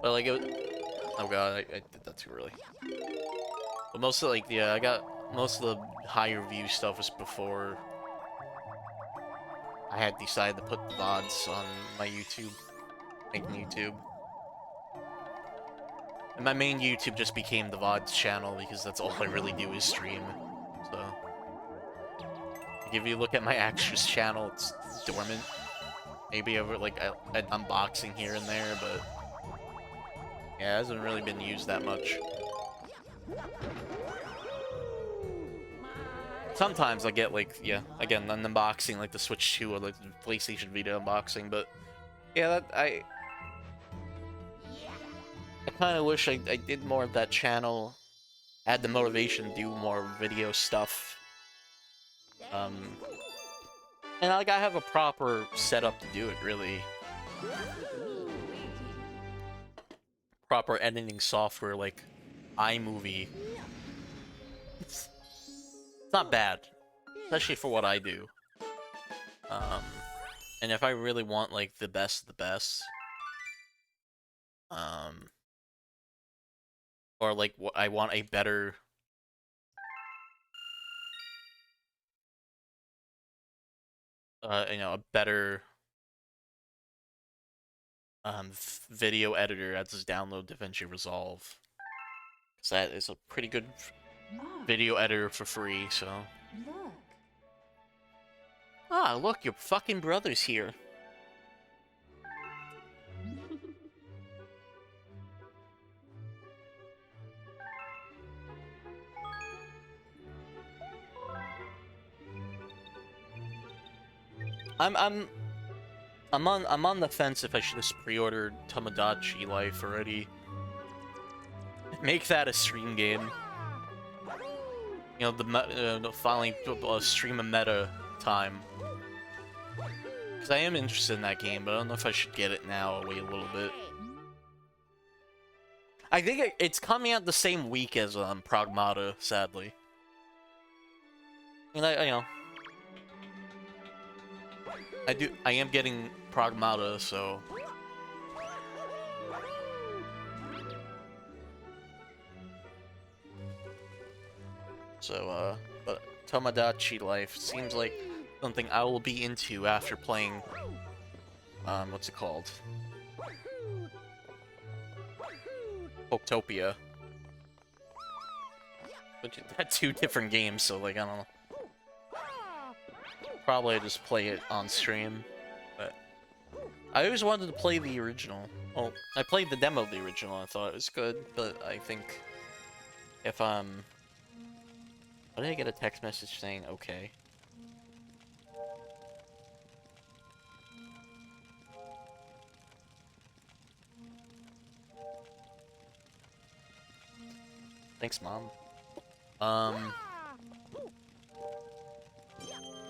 But, like, oh god, I did that too early. But most of, like, yeah, I got... Most of the higher view stuff was before I had decided to put the VODs on my YouTube, making YouTube. And my main YouTube just became the VODs channel because that's all I really do is stream. So, like, if you look at my Actress channel, it's dormant. Maybe over like an unboxing here and there, but yeah, it hasn't really been used that much. Sometimes I get, like, yeah, again, an unboxing, like the Switch 2 or like the PlayStation Vita unboxing, but yeah, I kind of wish I did more of that channel, had the motivation to do more video stuff. And like, I have a proper setup to do it, really. Proper editing software, like iMovie. It's not bad, especially for what I do. And if I really want, like, the best of the best, or like, I want a better, you know, a better video editor, I just download DaVinci Resolve. Cause that is a pretty good video editor for free, so. Look. Ah, look, your fucking brother's here. I'm on the fence if I should have pre-ordered Tomodachi Life already. Make that a stream game. You know, finally stream a meta time. Because I am interested in that game, but I don't know if I should get it now or wait a little bit. I think it's coming out the same week as Pragmata, sadly. And you know, I am getting Pragmata, so. So, but Tomodachi Life seems like something I will be into after playing, what's it called? Poketopia. But that's two different games, so like I don't know. Probably I just play it on stream, but I always wanted to play the original. Well, I played the demo of the original. I thought it was good, but I think if why did I get a text message saying okay? Thanks, Mom.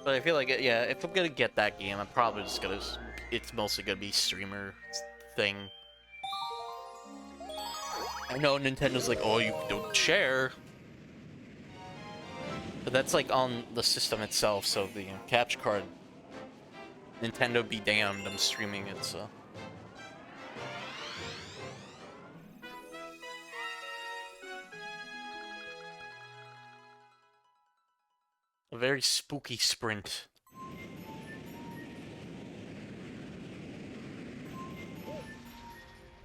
But I feel like, yeah, if I'm gonna get that game, I'm probably just gonna... It's mostly gonna be streamer thing. I know Nintendo's like, oh, you don't share. But that's like on the system itself, so the capture card... Nintendo be damned, I'm streaming it, so... A very spooky sprint.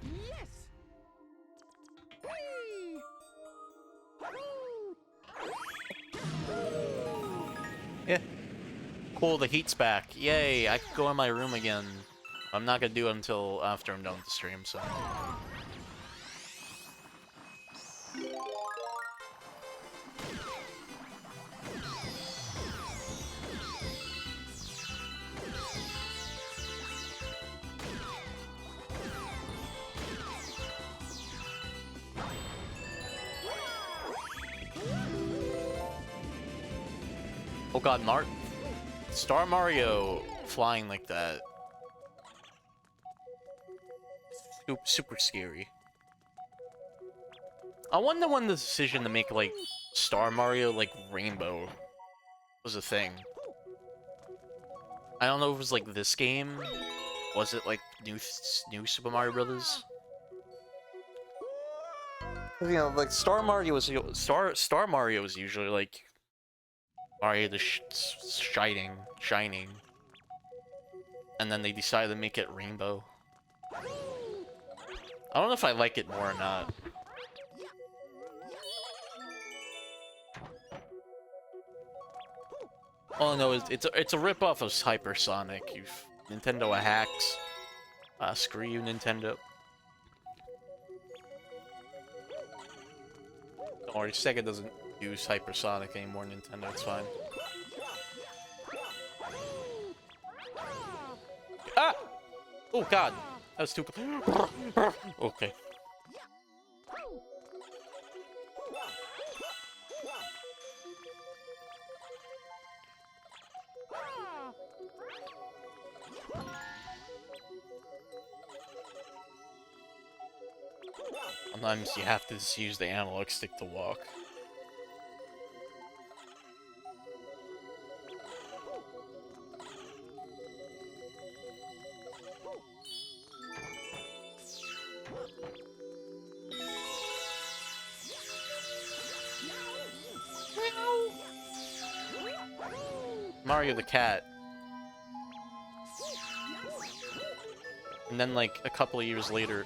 Yes. Yeah. Cool, the heat's back. Yay, I can go in my room again. I'm not gonna do it until after I'm done with the stream, so... Oh god, Star Mario flying like that. Super scary. I wonder when the decision to make, like, Star Mario, like, Rainbow was a thing. I don't know if it was, like, this game. Was it, like, new Super Mario Brothers? You know, like, Star Mario was usually, like, Mario the shining. And then they decided to make it Rainbow. I don't know if I like it more or not. Oh no, it's a ripoff of Hypersonic. Nintendo hacks. Screw you, Nintendo. Don't worry, Sega doesn't use Hypersonic anymore. Nintendo, it's fine. Ah! Oh god, that was stupid. Okay. Sometimes you have to just use the analog stick to walk. Mario the cat. And then, like, a couple of years later...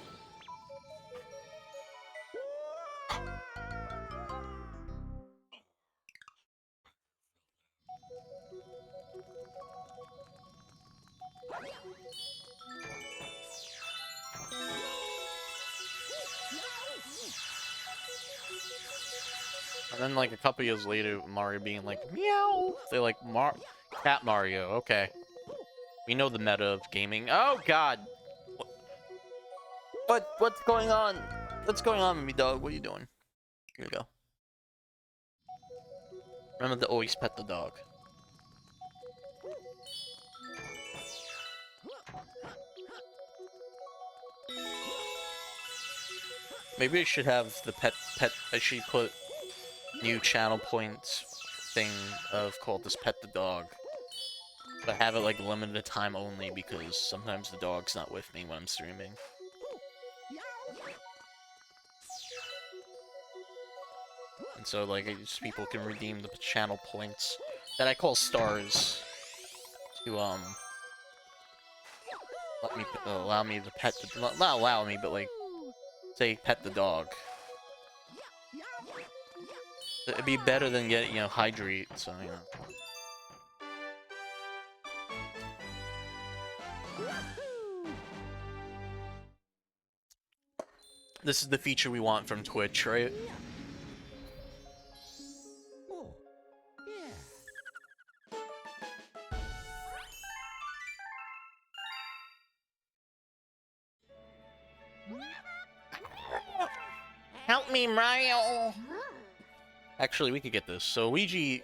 And then, like, a couple years later, Mario being like, meow! They're like, Cat Mario, okay. We know the meta of gaming. Oh, God! What's going on? What's going on with me, dog? What are you doing? Here we go. Remember to always pet the dog. Maybe I should have the I should put new channel points thing of called this pet the dog. But have it like limited time only because sometimes the dog's not with me when I'm streaming. And so like people can redeem the channel points that I call stars to let me allow me to pet the, not allow me, but like say pet the dog. It'd be better than getting, you know, hydrate, so, you know. This is the feature we want from Twitch, right? Oh, yeah. Help me, Mario! Actually, we could get this. So, Luigi...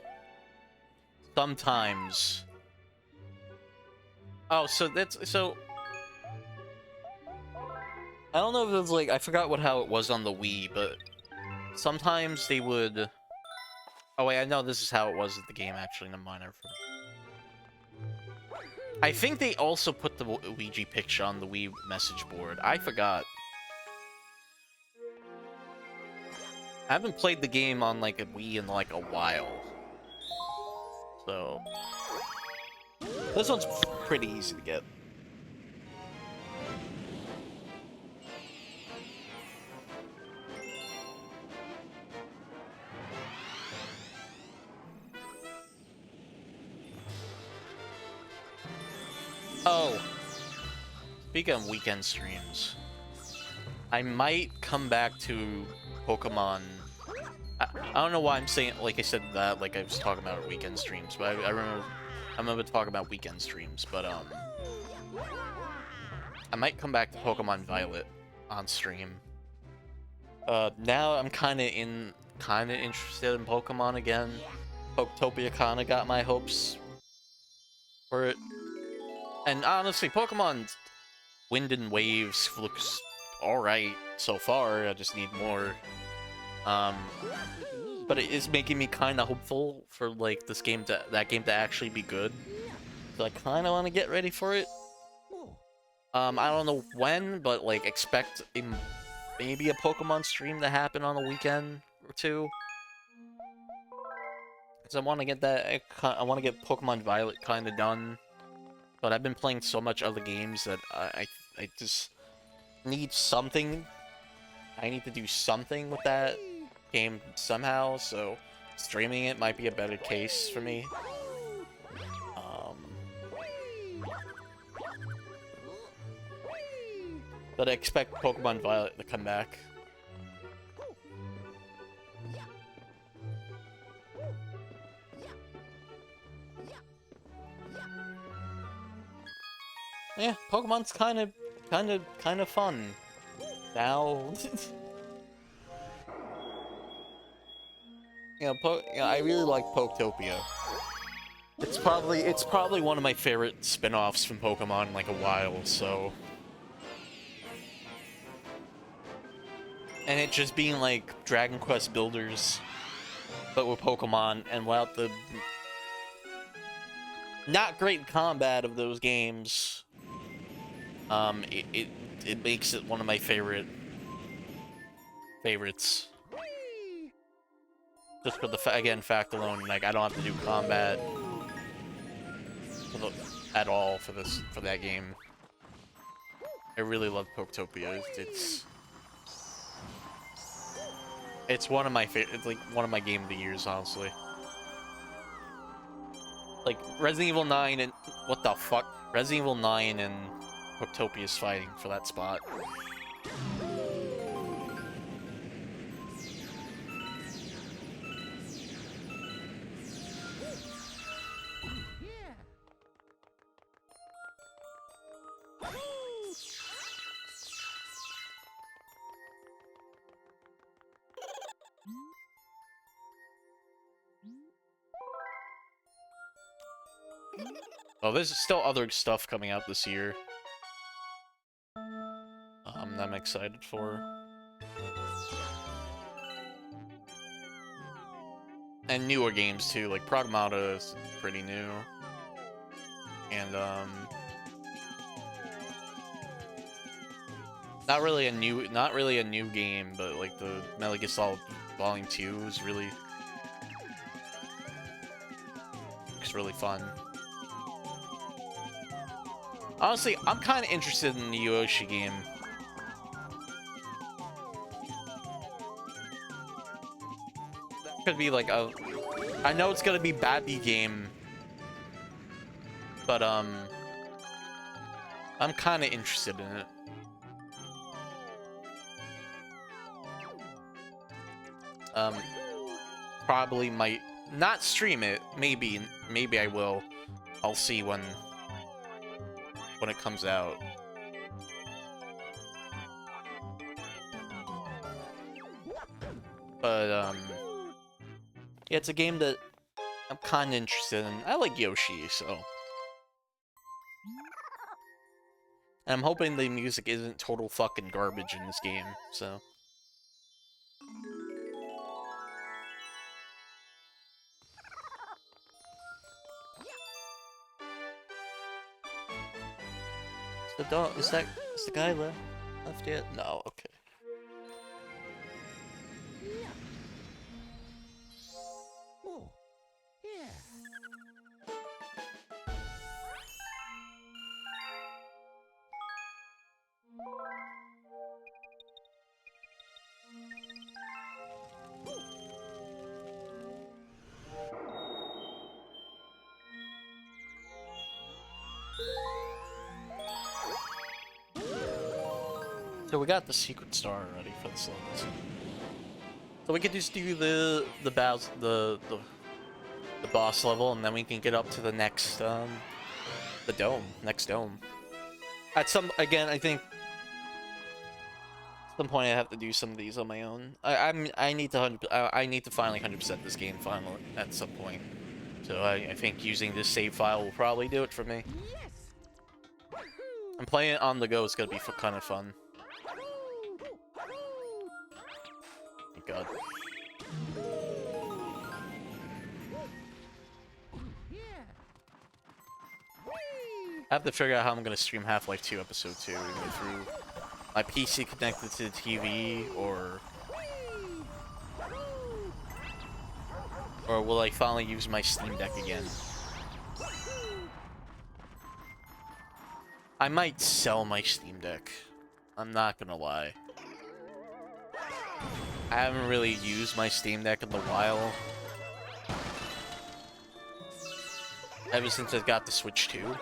sometimes... Oh, so that's... So... I don't know if it was like... I forgot how it was on the Wii, but... Sometimes they would... Oh wait, I know this is how it was at the game, actually. Never mind. I think they also put the Luigi picture on the Wii message board. I forgot. I haven't played the game on, like, a Wii in, like, a while. So... This one's pretty easy to get. Oh! Speaking of weekend streams, I might come back to Pokemon. I don't know why I'm saying, like I said that, like I was talking about weekend streams, but I remember talking about weekend streams, but I might come back to Pokemon Violet on stream. Now I'm kind of interested in Pokemon again. Poketopia kind of got my hopes for it. And honestly, Pokemon Wind and Waves looks alright so far. I just need more. But it is making me kind of hopeful for like that game to actually be good. So I kind of want to get ready for it. I don't know when, but like expect maybe a Pokemon stream to happen on a weekend or two. Because I want to get I want to get Pokemon Violet kind of done. But I've been playing so much other games that I just need something. I need to do something with that game somehow, so streaming it might be a better case for me. But I expect Pokemon Violet to come back. Yeah, Pokemon's kind of fun now. I really like Poketopia. It's probably one of my favorite spin-offs from Pokemon in like a while, so. And it just being like Dragon Quest builders, but with Pokemon, and without the not great combat of those games. It makes it one of my favorites. Just for the fact alone, like I don't have to do combat at all for that game. I really love Poketopia. It's one of my favorite. It's like one of my game of the years, honestly. Like Resident Evil 9 and what the fuck? Resident Evil 9 and Poketopia's fighting for that spot. Oh, there's still other stuff coming out this year. That I'm excited for. And newer games too, like Pragmata is pretty new. And not really a new game, but like the Metal Gear Solid Volume 2 is really fun. Honestly, I'm kind of interested in the Yoshi game. Could be like a... I know it's gonna be Babby game, but I'm kind of interested in it. Probably might not stream it. Maybe I will. I'll see when it comes out. But yeah, it's a game that I'm kind of interested in. I like Yoshi, so. And I'm hoping the music isn't total fucking garbage in this game, so. Is the dog, is the guy left yet? No, okay. Oh, yeah. So we got the secret star already for this level. So we could just do the boss level, and then we can get up to the next next dome. At some, again, I think at some point I have to do some of these on my own. I need to finally 100% this game finally at some point. So I think using this save file will probably do it for me. I'm playing it on the go. It's gonna be kind of fun. Thank God. I have to figure out how I'm gonna stream Half-Life 2 Episode 2, either through my PC connected to the TV, or will I finally use my Steam Deck again? I might sell my Steam Deck. I'm not gonna lie. I haven't really used my Steam Deck in a while. Ever since I got the Switch 2.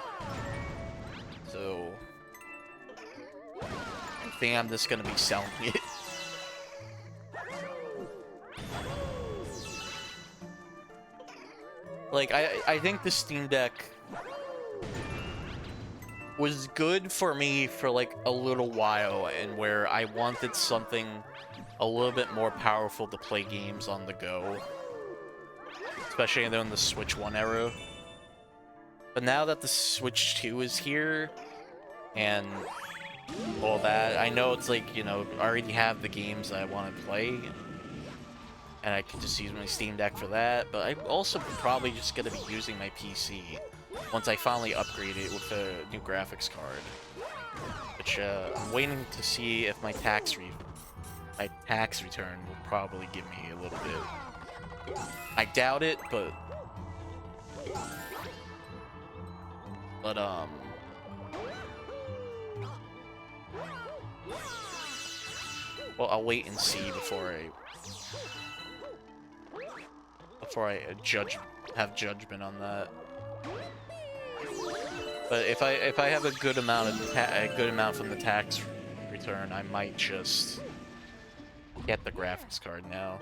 So I think I'm just gonna be selling it. Like, I think the Steam Deck was good for me for like a little while, and where I wanted something a little bit more powerful to play games on the go, especially in the Switch 1 era. But now that the Switch 2 is here and all that, I know it's like, you know, I already have the games that I want to play, and I can just use my Steam Deck for that. But I'm also probably just going to be using my PC once I finally upgrade it with a new graphics card, which I'm waiting to see if my tax return will probably give me a little bit. I doubt it, but well, I'll wait and see before I have judgment on that. But if I have a good amount from the tax return, I might just get the graphics card now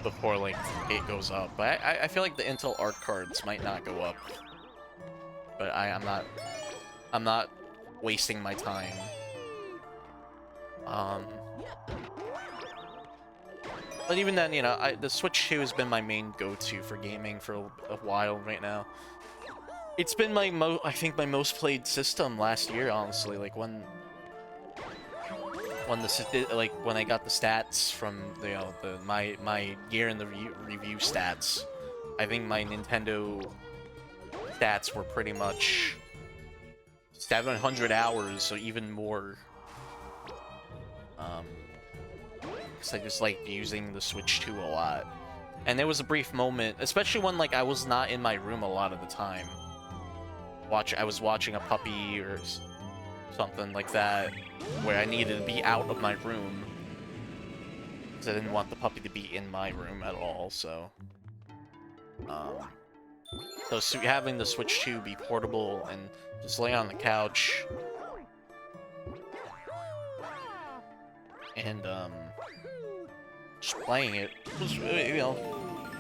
before like it goes up. But I feel like the Intel art cards might not go up. But I'm not wasting my time. But even then, you know, the Switch 2 has been my main go-to for gaming for a while right now. It's been I think my most played system last year, honestly. Like when I got the stats from my year in the review stats, I think my Nintendo stats were pretty much 700 hours, so even more. Cause I just like using the Switch 2 a lot, and there was a brief moment, especially when like I was not in my room a lot of the time. I was watching a puppy or something like that, where I needed to be out of my room. because I didn't want the puppy to be in my room at all, so... So having the Switch 2 be portable and just lay on the couch... And, just playing it, was, you know...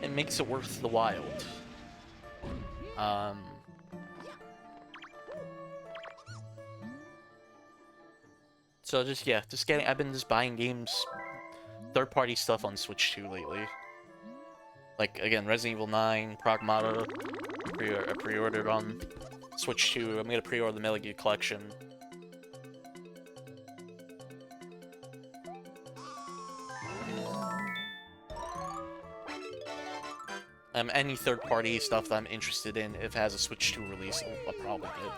It makes it worth the while. So just, yeah, I've been just buying games, third-party stuff on Switch 2 lately. Like, again, Resident Evil 9, Pragmata, I pre-ordered on Switch 2. I'm gonna pre-order the Metal Gear Collection. Any third-party stuff that I'm interested in, if it has a Switch 2 release, I'll probably get.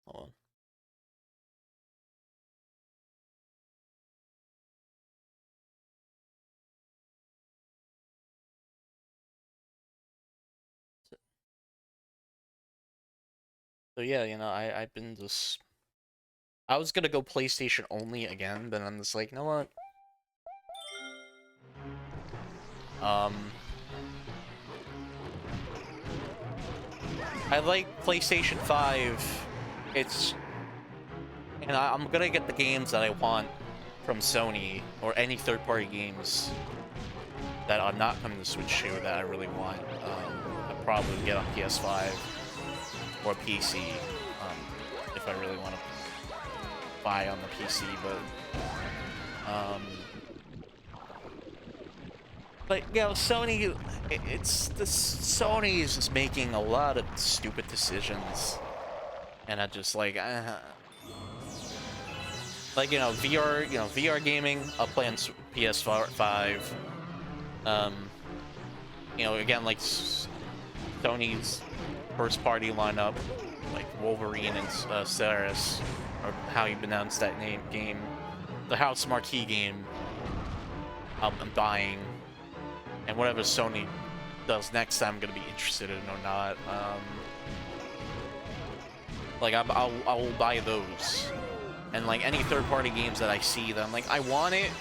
Hold on. So yeah, you know, I've been just... I was gonna go PlayStation only again, but I'm just like, you know what? I like PlayStation 5. It's... And I'm gonna get the games that I want from Sony, or any third-party games that are not coming to Switch 2 that I really want. I'll probably get on PS5 or PC, if I really want to buy on the PC, but you know, Sony, Sony is just making a lot of stupid decisions, and I just like, you know, VR gaming, I'll play on PS5. You know, again, like Sony's first party lineup, like Wolverine and Ceres, or how you pronounce that game, the House Marquee game, I'm buying, and whatever Sony does next, I'm gonna be interested in or not. Like I'll buy those, and like any third-party games that I see that I'm like, I want it,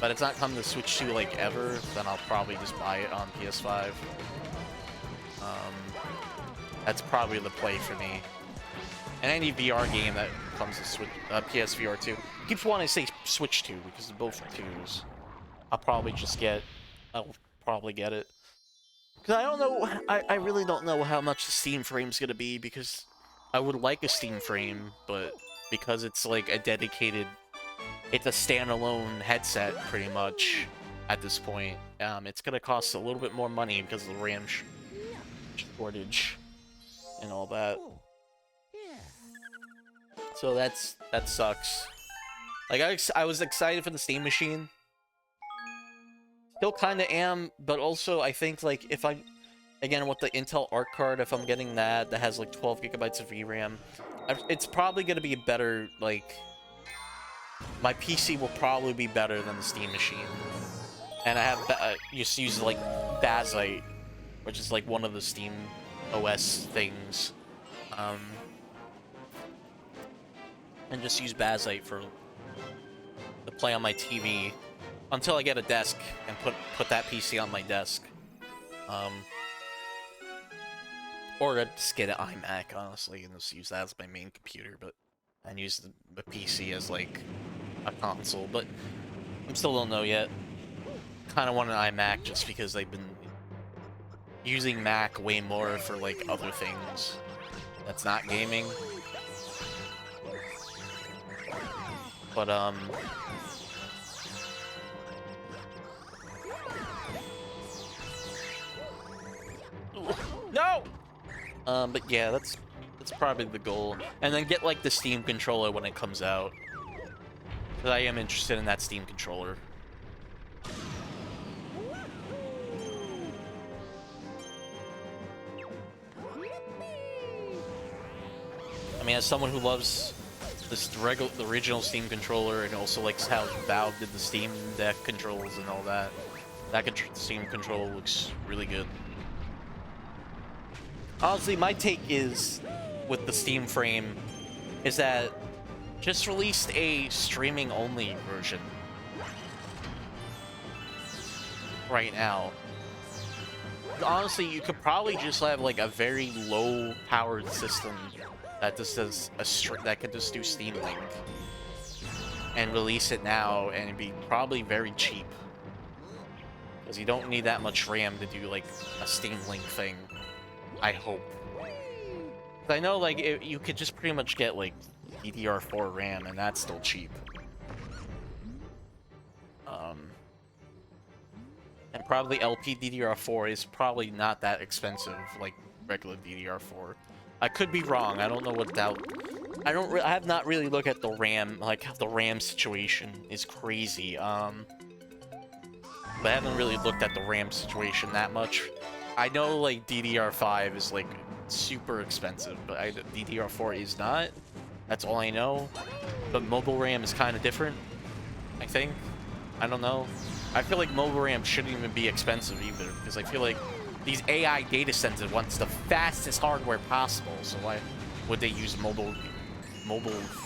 but it's not coming to Switch 2 like ever, then I'll probably just buy it on PS5. That's probably the play for me. And any VR game that comes to Switch, PSVR 2. I keep wanting to say Switch 2 because they're both 2s. I'll probably get it. Because I don't know, I really don't know how much the Steam frame's gonna be, because I would like a Steam frame, but because it's like a dedicated, it's a standalone headset pretty much at this point, it's gonna cost a little bit more money because of the RAM shortage and all that. So that sucks. Like I was excited for the Steam Machine. Still kind of am, but also I think like if I, again with the Intel Arc card, if I'm getting that has like 12 gigabytes of VRAM, it's probably gonna be a better, like, my PC will probably be better than the Steam Machine. And I have just use like Bazite, which is like one of the Steam OS things, and just use Bazite to play on my TV until I get a desk and put that PC on my desk, or I'd just get an iMac, honestly, and just use that as my main computer, and use the PC as like a console. But I still don't know yet. Kind of want an iMac just because they've been using Mac way more for like other things that's not gaming. But no. But yeah, that's probably the goal, and then get like the Steam controller when it comes out, because I am interested in that Steam controller. I mean, as someone who loves the original Steam controller, and also like how Valve did the Steam Deck controls and all that. That Steam controller looks really good. Honestly, my take is with the Steam frame is that just released a streaming only version right now. Honestly, you could probably just have like a very low powered system that just does that could just do Steam Link and release it now, and it'd be probably very cheap because you don't need that much RAM to do like a Steam Link thing. I hope. I know like you could just pretty much get like DDR4 RAM, and that's still cheap. And probably LP DDR4 is probably not that expensive like regular DDR4. I could be wrong. I don't know what that. I have not really looked at the RAM. Like how the RAM situation is crazy. But I haven't really looked at the RAM situation that much. I know like DDR5 is like super expensive, but DDR4 is not. That's all I know. But mobile RAM is kind of different, I think. I don't know. I feel like mobile RAM shouldn't even be expensive either, because I feel like these AI data centers want the fastest hardware possible, so why would they use mobile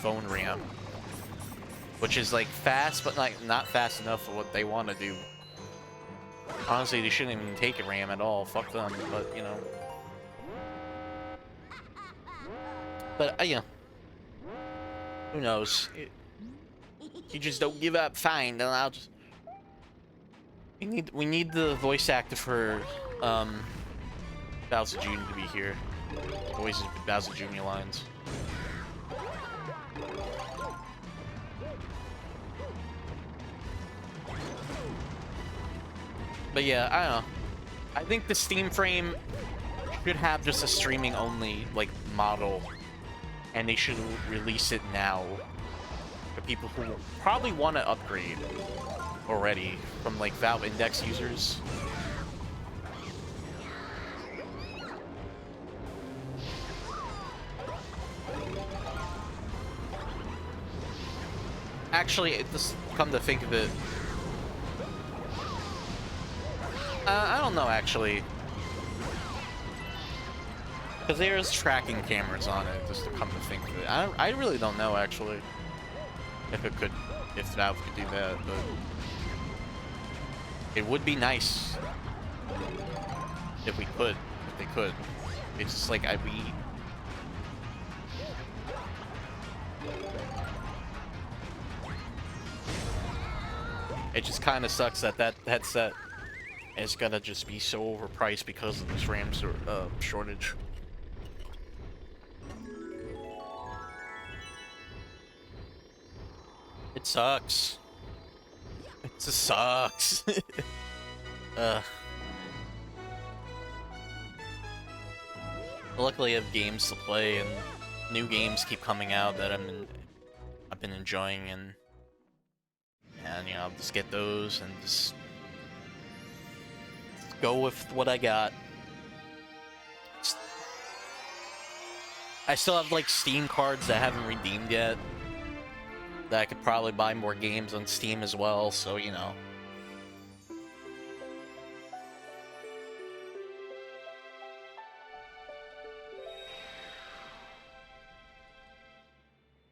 phone RAM? Which is like fast, but not fast enough for what they want to do. Honestly, they shouldn't even take a RAM at all. Fuck them, but you know. But yeah. Who knows? You just don't give up. Fine, then I'll just. We need the voice actor for Bowser Jr. to be here. Voices Bowser Jr. lines. But yeah, I don't know. I think the Steam frame should have just a streaming only like model, and they should release it now for people who probably want to upgrade already from like Valve Index users. Actually, just come to think of it, I don't know actually, because there's tracking cameras on it. Just to come to think of it, I really don't know actually if Valve could do that, but it would be nice if they could. It's just like it just kind of sucks that headset is gonna just be so overpriced because of this RAM shortage. It sucks. It just sucks. Luckily, I have games to play, and new games keep coming out that I've been enjoying, and you know, I'll just get those and just go with what I got. I still have like Steam cards that I haven't redeemed yet, that I could probably buy more games on Steam as well, so you know.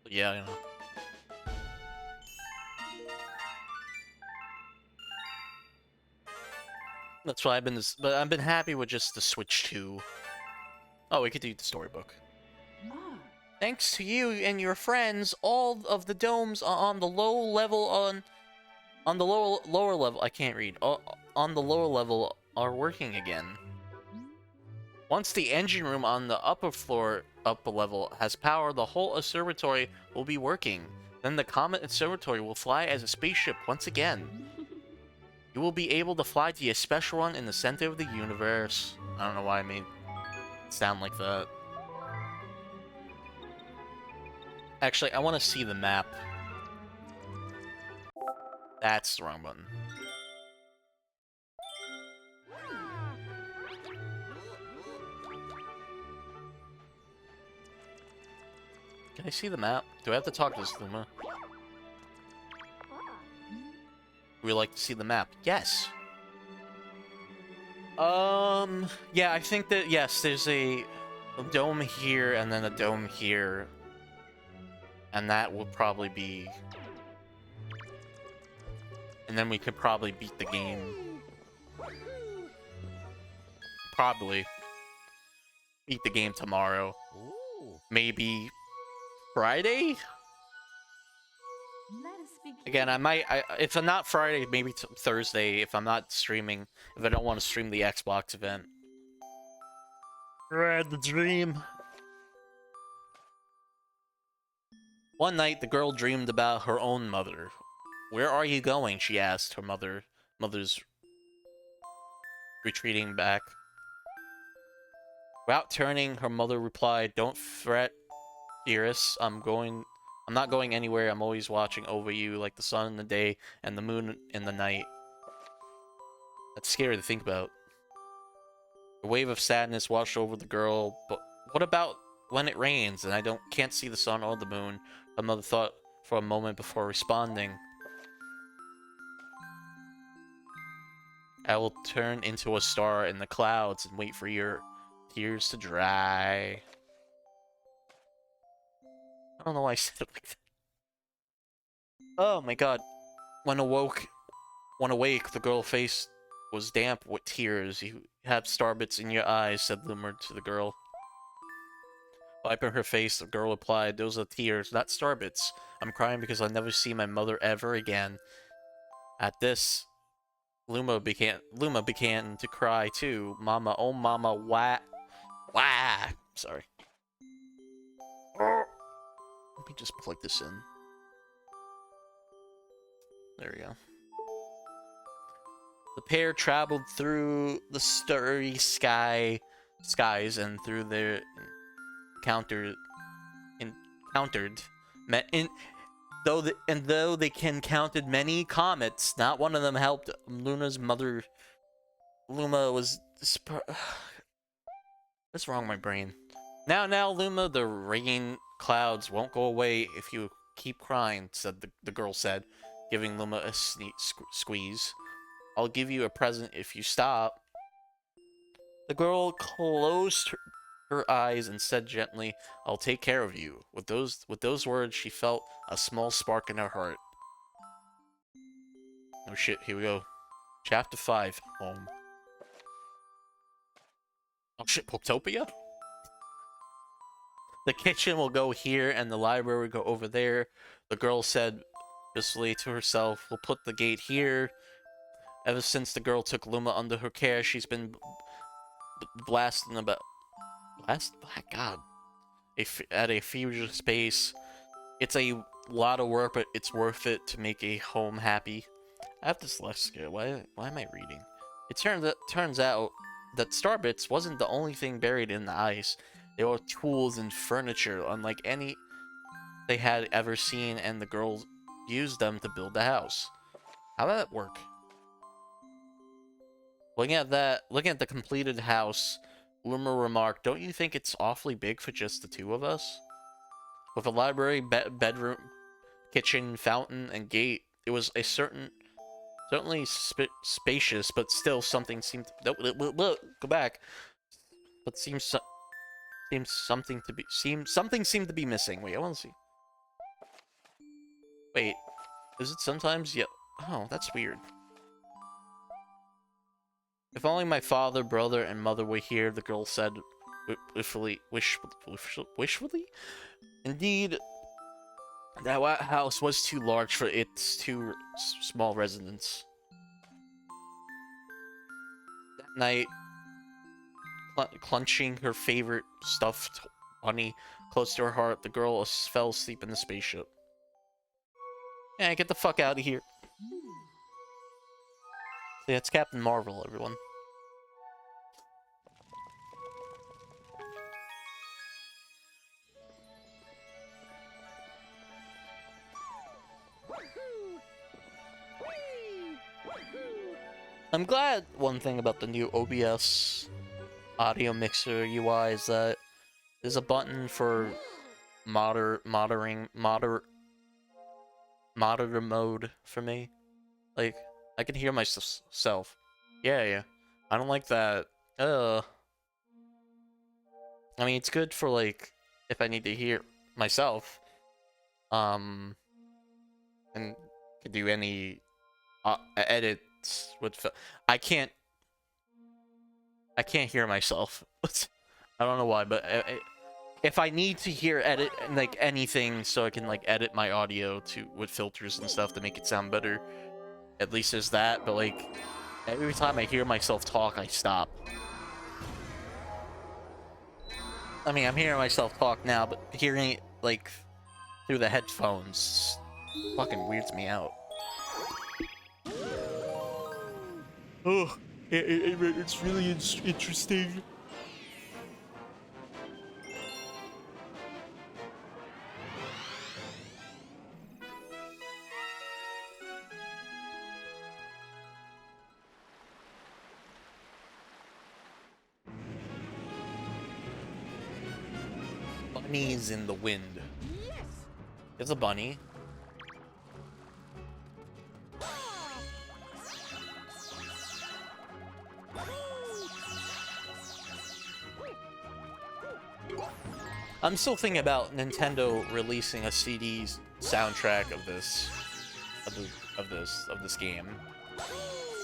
But yeah, you know. That's why but I've been happy with just the Switch 2. Oh, we could do the storybook. Mark, Thanks to you and your friends, all of the domes on the lower level on the lower level, I can't read. On the lower level are working again. Once the engine room on the upper level has power, the whole observatory will be working. Then the Comet Observatory will fly as a spaceship once again. You will be able to fly to a special run in the center of the universe. I don't know why I made it sound like that. Actually, I want to see the map. That's the wrong button. Can I see the map? Do I have to talk to this Luma? We like to see the map. Yes. Yeah, I think that, yes, there's a dome here and then a dome here. And that will probably be... And then we could probably beat the game. Probably. Beat the game tomorrow. Ooh. Maybe Friday? Let us begin. Again, I might... if I'm not Friday, maybe Thursday if I'm not streaming. If I don't want to stream the Xbox event. Ride the dream. One night, the girl dreamed about her own mother. "Where are you going?" she asked her mother's retreating back. Without turning, her mother replied, "Don't fret, dearest. I'm not going anywhere. I'm always watching over you like the sun in the day and the moon in the night." That's scary to think about. A wave of sadness washed over the girl. But what about when it rains and I can't see the sun or the moon? Her mother thought for a moment before responding. "I will turn into a star in the clouds and wait for your tears to dry." I don't know why I said it like that. Oh my god. When awake, the girl's face was damp with tears. "You have starbits in your eyes," said Loomer to the girl. Wiping her face, the girl replied, "Those are tears, not starbits. I'm crying because I'll never see my mother ever again." At this, Luma began to cry too. "Mama, oh mama, wah. Sorry. Let me just plug this in. There we go. The pair traveled through the starry skies and through their encountered though they encountered many comets, not one of them helped Luna's mother. Luma was what's wrong with my brain? Now, Luma, the rain clouds won't go away if you keep crying," said the girl said, giving Luma a squeeze. "I'll give you a present if you stop." The girl closed her eyes and said gently, "I'll take care of you." With those words, she felt a small spark in her heart. Oh shit, here we go. Chapter 5, Home. Oh shit, Poctopia? "The kitchen will go here and the library will go over there," the girl said blissfully to herself. "We'll put the gate here." Ever since the girl took Luma under her care, she's been blasting about... Blast? My god. At a feverish pace. It's a lot of work, but it's worth it to make a home happy. I have dyslexia. Why am I reading? It turns out that starbits wasn't the only thing buried in the ice. There were tools and furniture unlike any they had ever seen, and the girls used them to build the house. How did that work? Looking at the completed house, Luma remarked, "Don't you think it's awfully big for just the two of us?" With a library, bedroom, kitchen, fountain, and gate, it was a certainly spacious, but still something seemed to, go back. But something seemed to be missing. Wait, I want to see. Wait, is it sometimes? Yeah. Oh, that's weird. "If only my father, brother, and mother were here," the girl said wishfully. Indeed, that house was too large for its two small residents. That night, clenching her favorite stuffed bunny close to her heart, the girl fell asleep in the spaceship. Yeah, get the fuck out of here. Yeah, it's Captain Marvel, everyone. I'm glad one thing about the new OBS audio mixer UI is that there's a button for monitor mode for me. Like, I can hear myself. Yeah, yeah. I don't like that. I mean, it's good for, like, if I need to hear myself. And can do any edits with. I can't hear myself. I don't know why, but if I need to hear edit like anything, so I can like edit my audio with filters and stuff to make it sound better. At least there's that. But like every time I hear myself talk, I stop. I mean, I'm hearing myself talk now, but hearing it like through the headphones fucking weirds me out. Oh, it's really interesting. Bunnies in the wind. Yes. There's a bunny. I'm still thinking about Nintendo releasing a CD soundtrack of this game,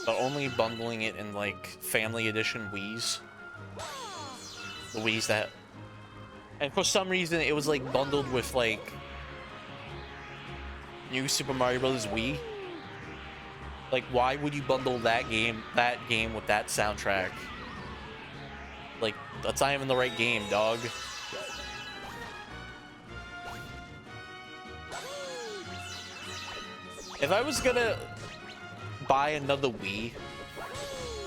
but only bundling it in like Family Edition Wii's, the Wii's that, and for some reason it was like bundled with like New Super Mario Bros. Wii. Like, why would you bundle that game with that soundtrack? Like, that's not even the right game, dog. If I was gonna buy another Wii,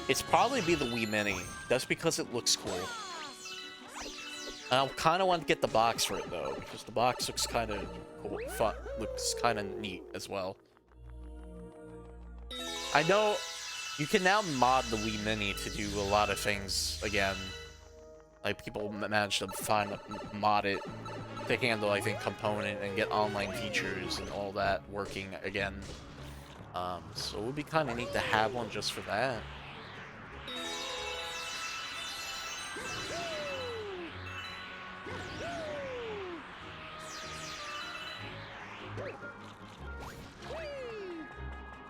it's probably be the Wii Mini. That's because it looks cool. And I kind of want to get the box for it though, because the box looks kind of cool, fun, looks kind of neat as well. I know you can now mod the Wii Mini to do a lot of things again. Like, people managed to mod it to handle, I think, component and get online features and all that working again. So it would be kind of neat to have one just for that.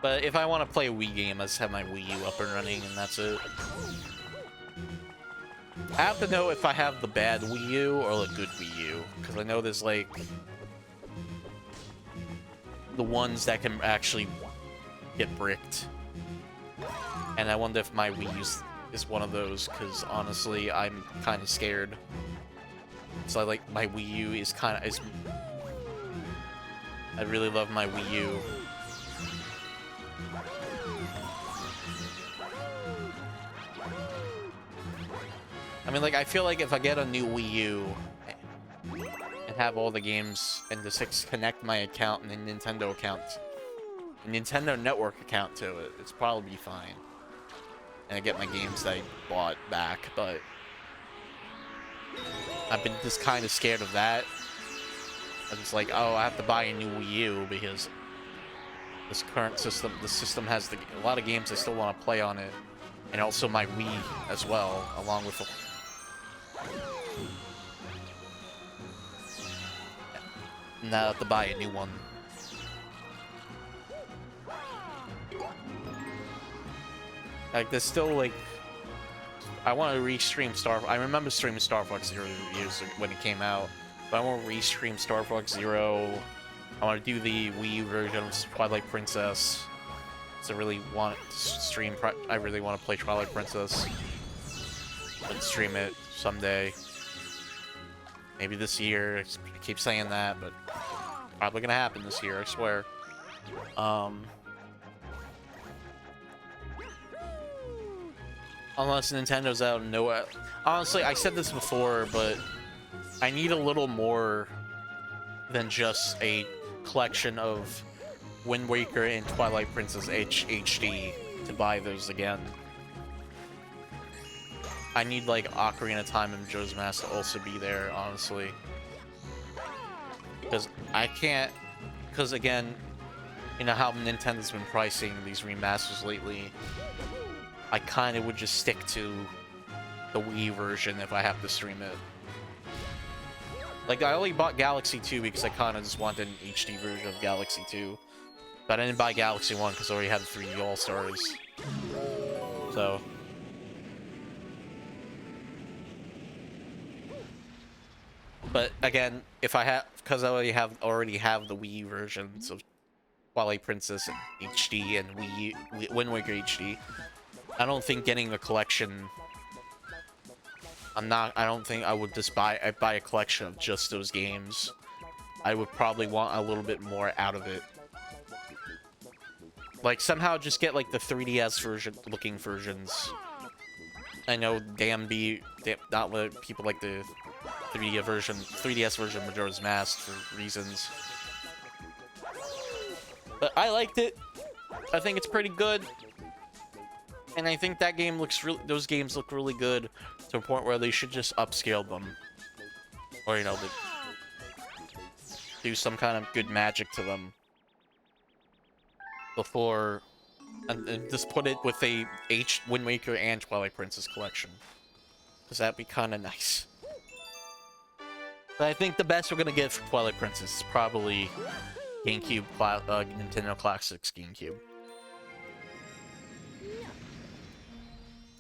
But if I want to play a Wii game, I just have my Wii U up and running, and that's it. I have to know if I have the bad Wii U or the good Wii U, because I know there's like the ones that can actually get bricked, and I wonder if my Wii U is one of those, because honestly I'm kind of scared. So I like my Wii U is I really love my Wii U. I mean, like, I feel like if I get a new Wii U and have all the games and just connect my account and the Nintendo account, a Nintendo Network account to it, it's probably fine. And I get my games that I bought back, but I've been just kind of scared of that. I'm just like, oh, I have to buy a new Wii U because this current system, the system has a lot of games I still want to play on it, and also my Wii as well, along with the. Now I have to buy a new one. Like, there's still, like, I want to restream I remember streaming Star Fox Zero reviews when it came out, but I want to restream Star Fox Zero. I want to do the Wii U version of Twilight Princess. So I really want to stream. I really want to play Twilight Princess and stream it someday. Maybe this year. I keep saying that, but probably gonna happen this year. I swear. Unless Nintendo's out of nowhere. Honestly, I said this before, but I need a little more than just a collection of Wind Waker and Twilight Princess HD to buy those again. I need, like, Ocarina of Time and Majora's Mask to also be there, honestly. Because I can't... Because again, you know how Nintendo's been pricing these remasters lately. I kind of would just stick to the Wii version if I have to stream it. Like, I only bought Galaxy 2 because I kind of just wanted an HD version of Galaxy 2. But I didn't buy Galaxy 1 because I already had the 3D All-Stars. So... But again, if I have... Because I already have the Wii versions of Twilight Princess HD and Wind Waker HD, I don't think getting a collection... I don't think I would just buy a collection of just those games. I would probably want a little bit more out of it. Like, somehow just get, like, the 3DS looking versions. I know not let people like the 3DS version Majora's Mask for reasons. But I liked it. I think it's pretty good. And I think that game those games look really good to a point where they should just upscale them. Or, you know, do some kind of good magic to them. Before... And just put it with a Wind Waker and Twilight Princess collection. Because that'd be kind of nice. But I think the best we're gonna get for Twilight Princess is probably GameCube, Nintendo Classics GameCube.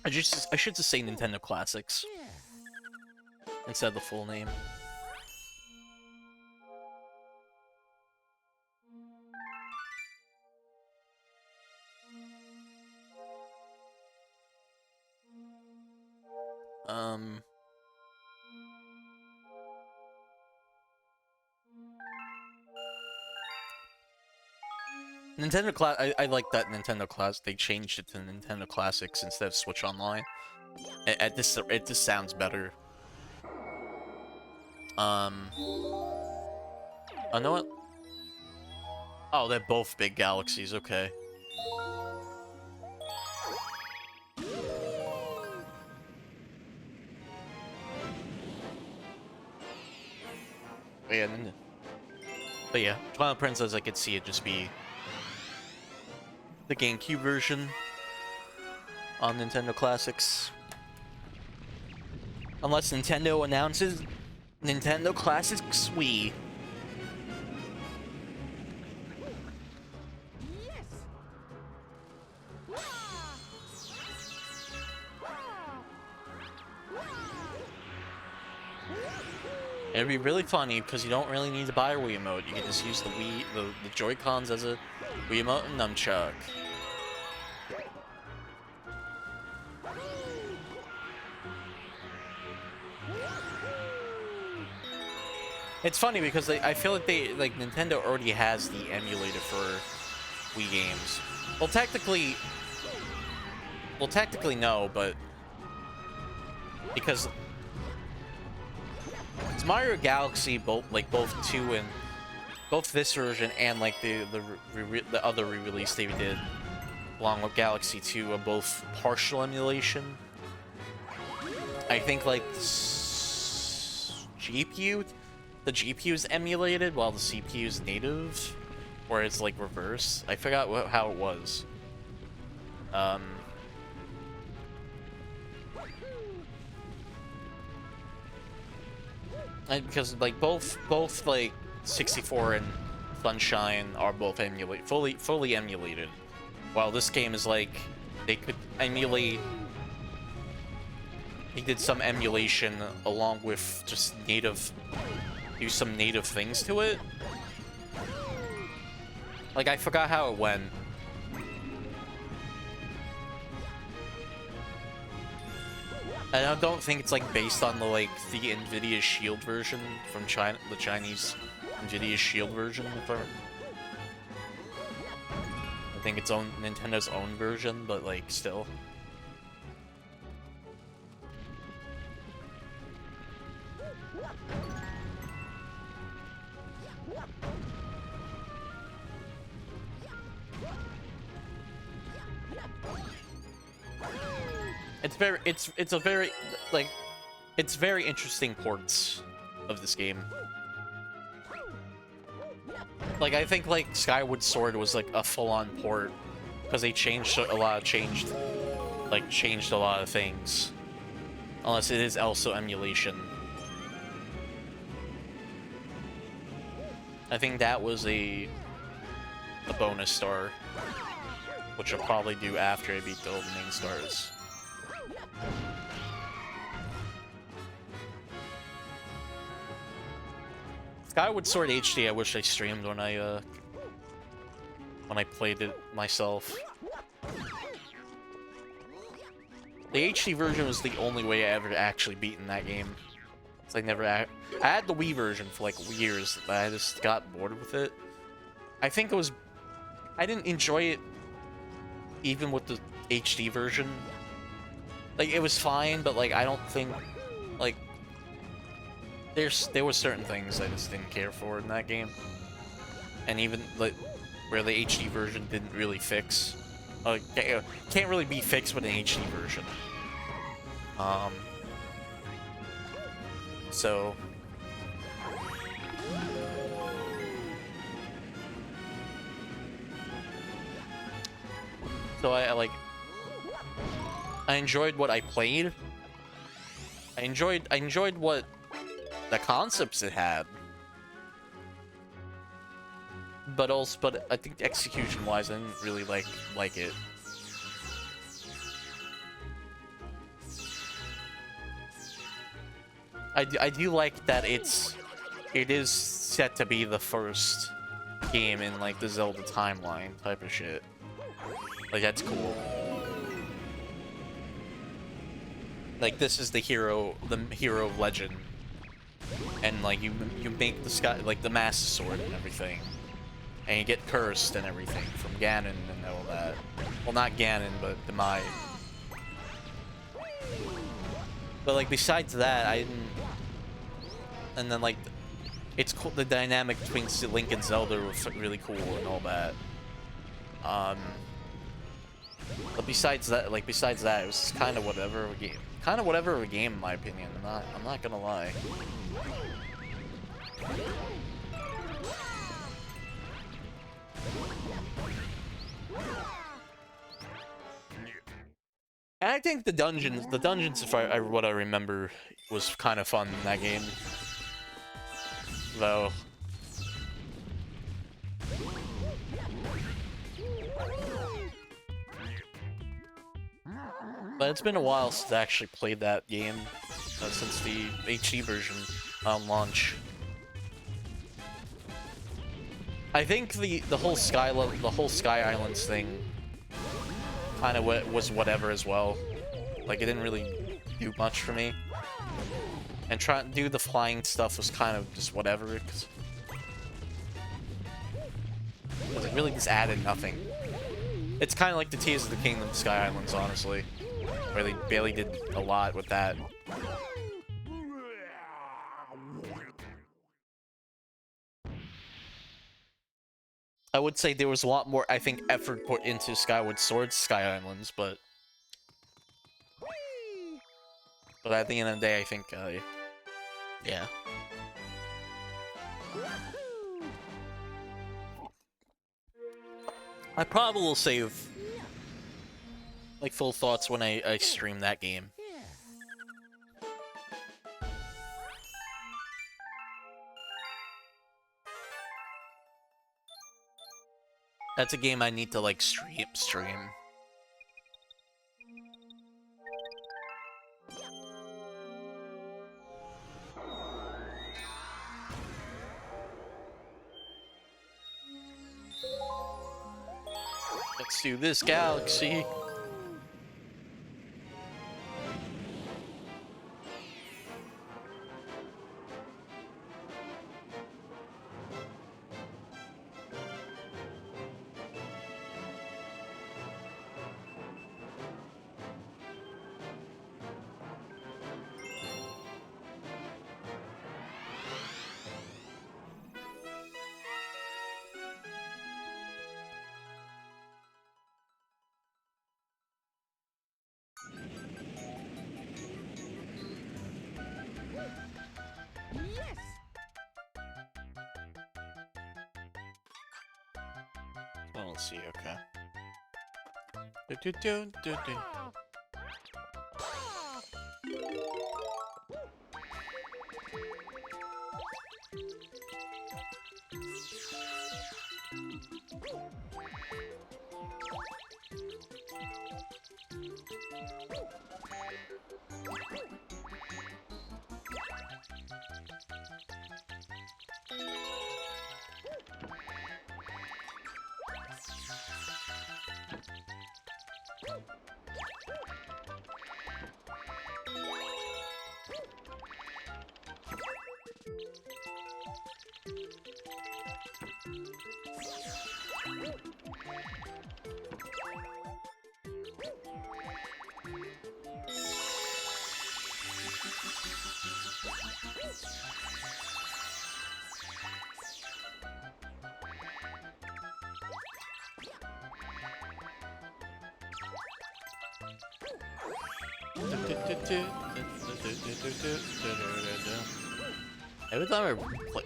I should just say Nintendo Classics instead of the full name. I like that Nintendo Class. They changed it to Nintendo Classics instead of Switch Online. It just sounds better. I know what. Oh, they're both big galaxies. Okay. But yeah, Twilight Princess, I could see it just be the GameCube version on Nintendo Classics. Unless Nintendo announces Nintendo Classics Wii. It'd be really funny because you don't really need to buy a Wiimote. You can just use the Joy-Cons as a Wiimote and nunchuck. It's funny because I feel like Nintendo already has the emulator for Wii games. Well, technically no, but because it's Mario Galaxy, both 2 and both this version and like the other re-release they did along with Galaxy 2 are both partial emulation. I think like the GPU is emulated while the CPU is native, or it's like reverse. I forgot how it was. And because like both like 64 and Sunshine are both fully emulated, while this game is like they could emulate. He did some emulation along with just do some native things to it. Like I forgot how it went. And I don't think it's like based on the Nvidia Shield version from China, the Chinese Nvidia Shield version. I think it's Nintendo's own version, but like still. It's very interesting ports of this game. Like, I think, like, Skyward Sword was, like, a full-on port. Because they changed a lot of things. Unless it is also emulation. I think that was a bonus star. Which I'll probably do after I beat the main stars. Skyward Sword HD, I wish I streamed when I played it myself. The HD version was the only way I ever actually beaten that game. It's like I had the Wii version for like years, but I just got bored with it. I think I didn't enjoy it even with the HD version. Like, it was fine, but like I don't think like there were certain things I just didn't care for in that game. And even like where the HD version didn't really fix. Can't really be fixed with an HD version. So I enjoyed what I played. I enjoyed what the concepts it had. But I think execution-wise, I didn't really like it. I do like that it is set to be the first game in like the Zelda timeline type of shit. Like, that's cool. Like, this is the hero of legend, and like you make the sky like the Master Sword and everything. And you get cursed and everything from Ganon and all that. Well, not Ganon, but Demai. But like, besides that, I didn't. And then like, it's cool. The dynamic between Link and Zelda was really cool and all that. But besides that, it was just kind of whatever of a game. Kind of whatever of a game, in my opinion. I'm not gonna lie. And I think the dungeons, if what I remember, was kind of fun in that game. Though. But it's been a while since I actually played that game, since the HD version on launch. I think the whole Sky Islands thing kind of was whatever as well. Like, it didn't really do much for me. And trying to do the flying stuff was kind of just whatever, because it really just added nothing. It's kind of like the Tears of the Kingdom Sky Islands, honestly, where they barely did a lot with that. I would say there was a lot more, I think, effort put into Skyward Sword's Sky Islands, but at the end of the day, I think, yeah. I probably will save, like, full thoughts when I stream that game. That's a game I need to, like, stream. Let's do this, Galaxy. let's see, okay. Do, do, do, do, do.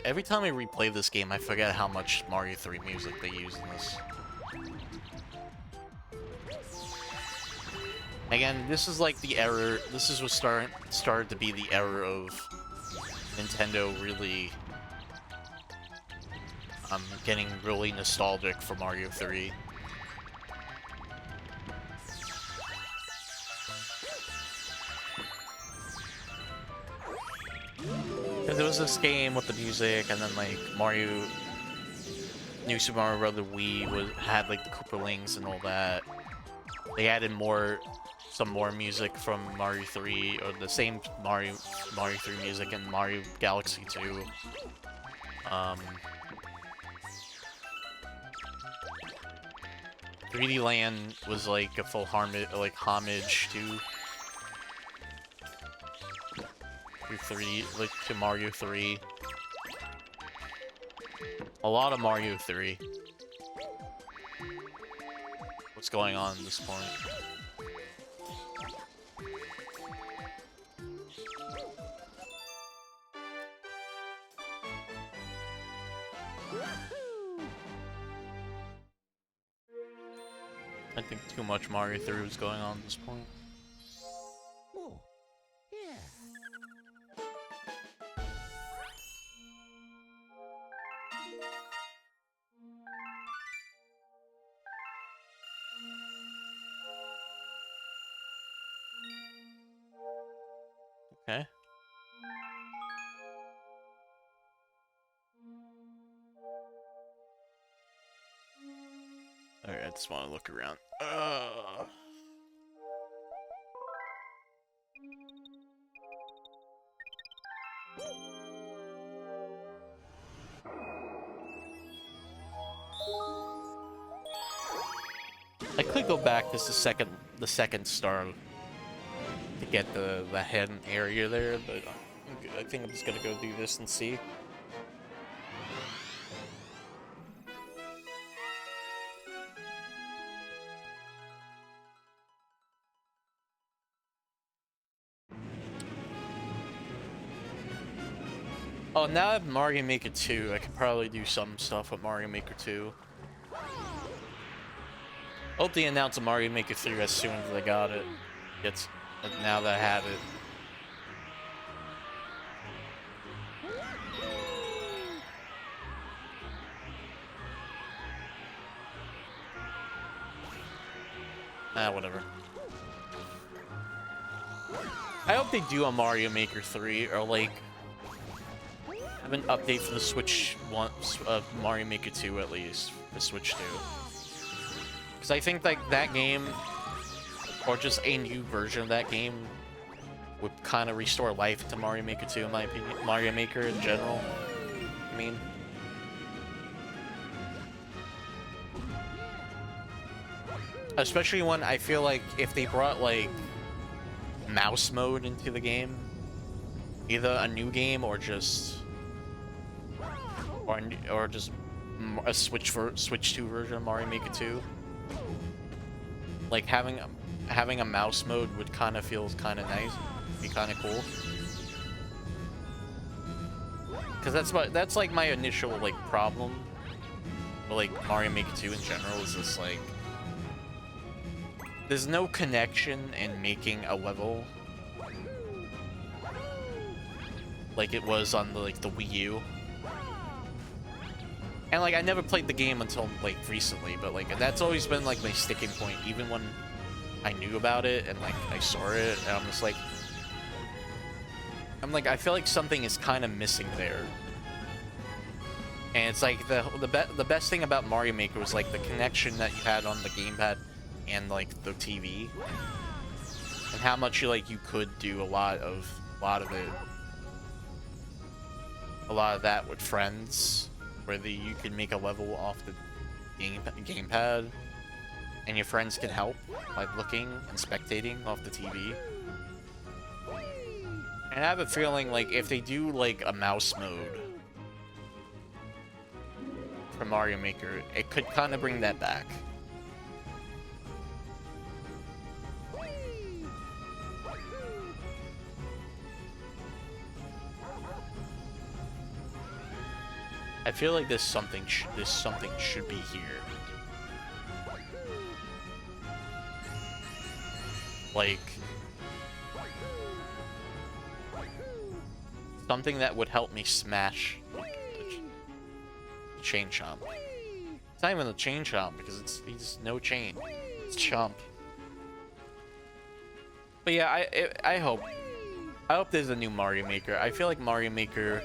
Every time I replay this game, I forget how much Mario 3 music they use in this. Again, this is like the era. This is what started to be the era of Nintendo really getting really nostalgic for Mario 3. Because it was this game with the music, and then like New Super Mario Bros. Wii had like the Koopalings and all that. They added some more music from Mario 3, or the same Mario 3 music in Mario Galaxy 2. 3D Land was like a full homage to Mario 3. A lot of Mario 3. What's going on at this point? I think too much Mario 3 was going on at this point. Oh, yeah. Okay. Alright, I just want to look around. I could go back to the second star to get the hidden area there, but I think I'm just gonna go do this and see. Oh, now I have Mario Maker 2. I could probably do some stuff with Mario Maker 2. Hope they announce a Mario Maker 3 as soon as I got it. Now that I have it. Whatever. I hope they do a Mario Maker 3, or like have an update for the Switch one of Mario Maker 2 at least, the Switch 2. Because I think like that game, or just a new version of that game, would kind of restore life to Mario Maker 2 in my opinion. Mario Maker in general, I mean. Especially when I feel like if they brought like mouse mode into the game, either a new game or just a Switch 2 version of Mario Maker 2, like having a mouse mode would kind of feel kind of nice, be kind of cool. Because that's like my initial like problem but like Mario Maker 2 in general is just like there's no connection in making a level like it was on the Wii U. And like I never played the game until like recently, but like that's always been like my sticking point, even when I knew about it and like I saw it, and I'm just like I feel like something is kind of missing there. And it's like the best thing about Mario Maker was like the connection that you had on the gamepad and like the TV, and how much you could do a lot of it, a lot of that with friends, where you can make a level off the gamepad, and your friends can help by looking and spectating off the TV. And I have a feeling like if they do like a mouse mode for Mario Maker, it could kind of bring that back. I feel like this something should be here. Like something that would help me smash the chain chomp. It's not even the chain chomp because he's no chain. It's chomp. But yeah, I hope there's a new Mario Maker. I feel like Mario Maker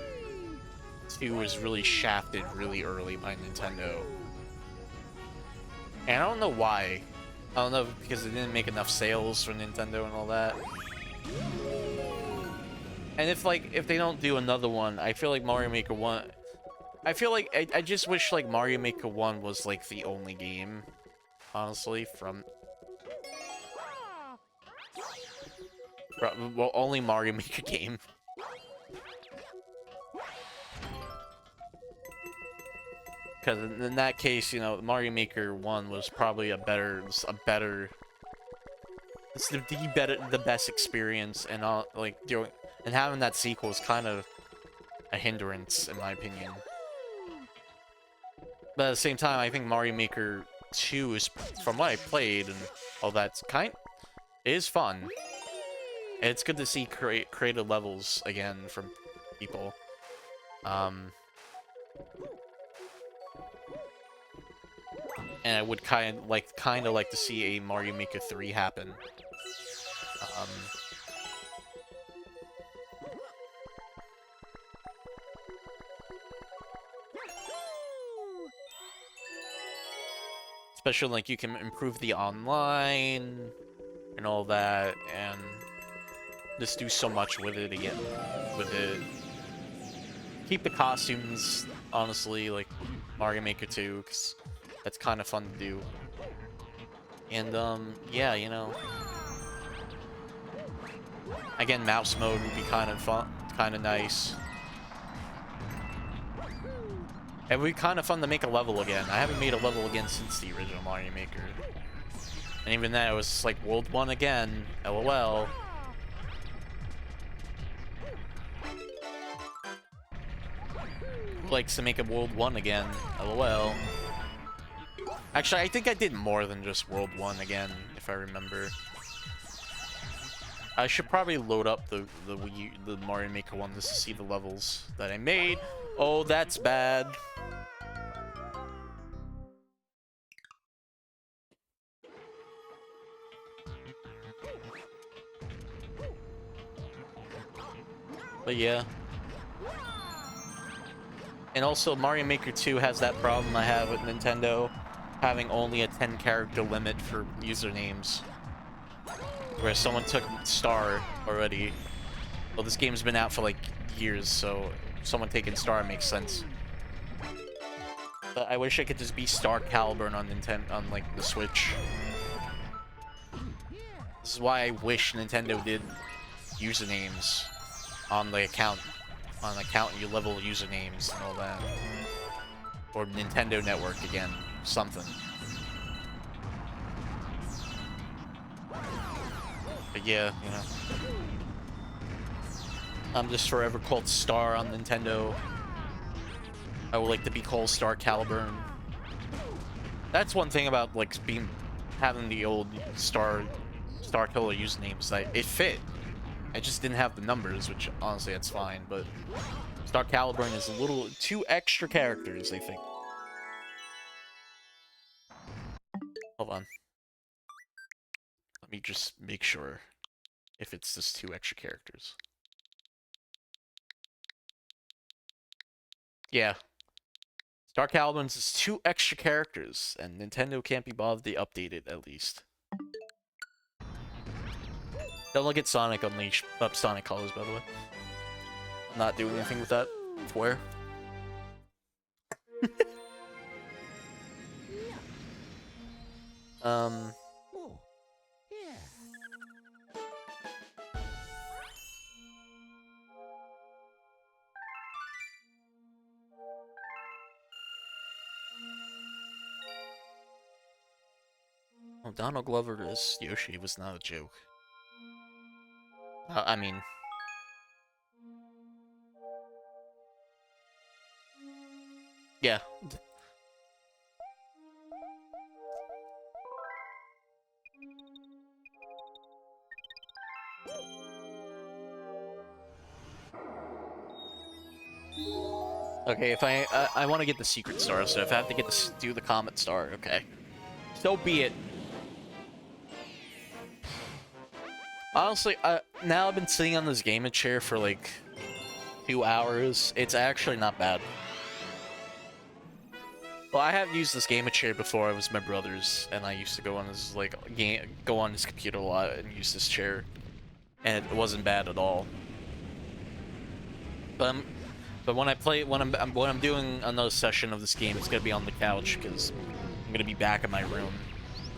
2 was really shafted really early by Nintendo. And I don't know why. I don't know, because it didn't make enough sales for Nintendo and all that. And if they don't do another one, I feel like Mario Maker 1... I feel like I just wish like Mario Maker 1 was like the only game, honestly, well, only Mario Maker game. Because in that case, you know, Mario Maker 1 was probably it's the best experience, and and having that sequel is kind of a hindrance, in my opinion. But at the same time, I think Mario Maker 2 is, from what I played and all that, is fun. And it's good to see creative levels again from people. And I would kind of like to see a Mario Maker 3 happen. Especially like you can improve the online and all that, and just do so much with it again. With it, keep the costumes, honestly, like Mario Maker 2, because that's kind of fun to do. And yeah, you know, again, mouse mode would be kind of fun, kind of nice. It would be kind of fun to make a level again. I haven't made a level again since the original Mario Maker. And even then, it was like World 1 again, LOL. Who likes to make a World 1 again, LOL. Actually, I think I did more than just World 1 again, if I remember. I should probably load up the Mario Maker 1 just to see the levels that I made. Oh, that's bad. But yeah. And also, Mario Maker 2 has that problem I have with Nintendo, having only a 10-character limit for usernames. Where someone took Star already. Well, this game's been out for like years, so someone taking Star makes sense. But I wish I could just be StarCaliburn on like the Switch. This is why I wish Nintendo did usernames on the account. On the account, you level usernames and all that. Or Nintendo Network again. Something. But yeah, you know. I'm just forever called Star on Nintendo. I would like to be called StarCaliburn. That's one thing about like having the old StarCaliburn usernames. Like it fit. I just didn't have the numbers, which honestly that's fine. But StarCaliburn is a little two extra characters, I think. Hold on. Let me just make sure if it's just two extra characters. Yeah. StarCaliburn is two extra characters, and Nintendo can't be bothered to update it at least. Don't look at Sonic Unleashed, Sonic Colors, by the way. I'm not doing anything with that. Where? Oh, yeah. Oh, Donald Glover as Yoshi was not a joke. I mean... Yeah. Okay, if I want to get the secret star, so if I have to get do the comet star, okay. So be it. Honestly, now I've been sitting on this gaming chair for like 2 hours. It's actually not bad. Well, I have used this gaming chair before. I was my brother's, and I used to go on his go on his computer a lot and use this chair, and it wasn't bad at all. But when I'm doing another session of this game, it's gonna be on the couch because I'm gonna be back in my room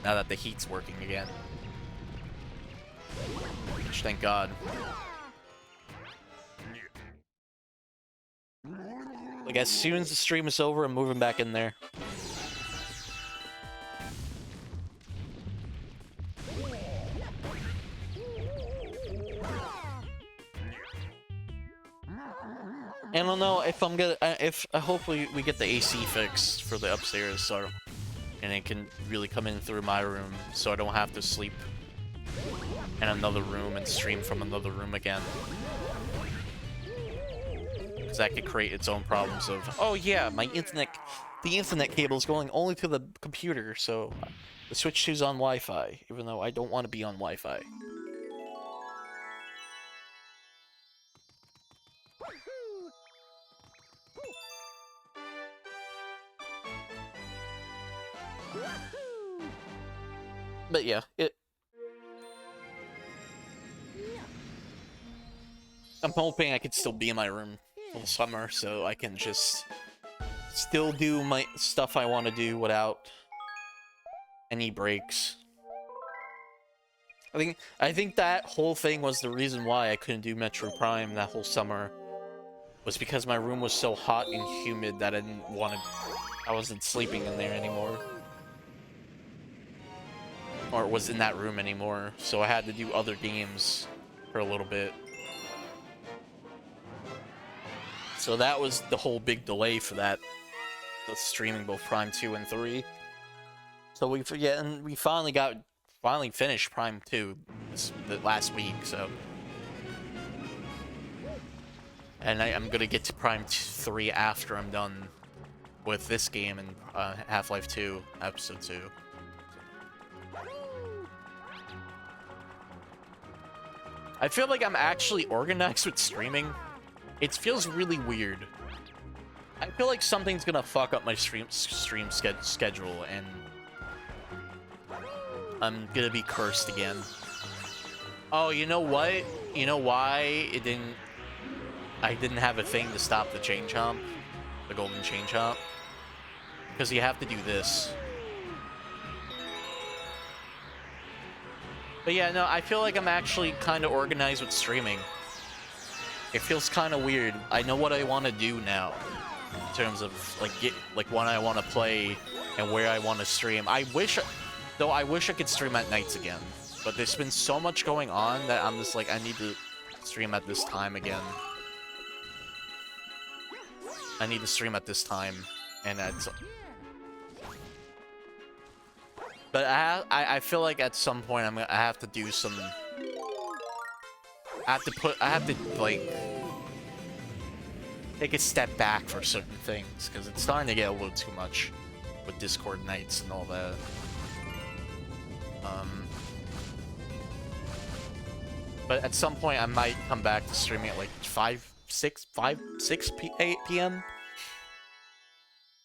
now that the heat's working again. Which, thank God. Like as soon as the stream is over, I'm moving back in there. And I don't know if I'm gonna hopefully we get the AC fixed for the upstairs, so and it can really come in through my room, so I don't have to sleep in another room and stream from another room again. Because that could create its own problems of, oh yeah, the internet cable is going only to the computer, so the Switch 2's on Wi-Fi, even though I don't want to be on Wi-Fi. But yeah, I'm hoping I could still be in my room all summer, so I can just still do my stuff I want to do without any breaks. I think that whole thing was the reason why I couldn't do Metro Prime that whole summer, was because my room was so hot and humid that I wasn't sleeping in there anymore. Or was in that room anymore, so I had to do other games for a little bit. So that was the whole big delay for that, the streaming both Prime 2 and 3. So we finally finished Prime 2 last week, so. And I'm gonna get to Prime 3 after I'm done with this game and Half-Life 2, Episode 2. I feel like I'm actually organized with streaming. It feels really weird. I feel like something's gonna fuck up my stream schedule, and I'm gonna be cursed again. Oh, you know what? You know why I didn't have a thing to stop the chain chomp, the golden chain chomp? Because you have to do this. But yeah, no, I feel like I'm actually kind of organized with streaming. It feels kind of weird. I know what I want to do now, in terms of like when I want to play and where I want to stream. I wish I could stream at nights again, but there's been so much going on that I'm just like, I need to stream at this time again. I need to stream at this time, and that's. But I feel like at some point I have to do some. I have to like take a step back for certain things because it's starting to get a little too much with Discord nights and all that. But at some point I might come back to streaming at like 6 p.m.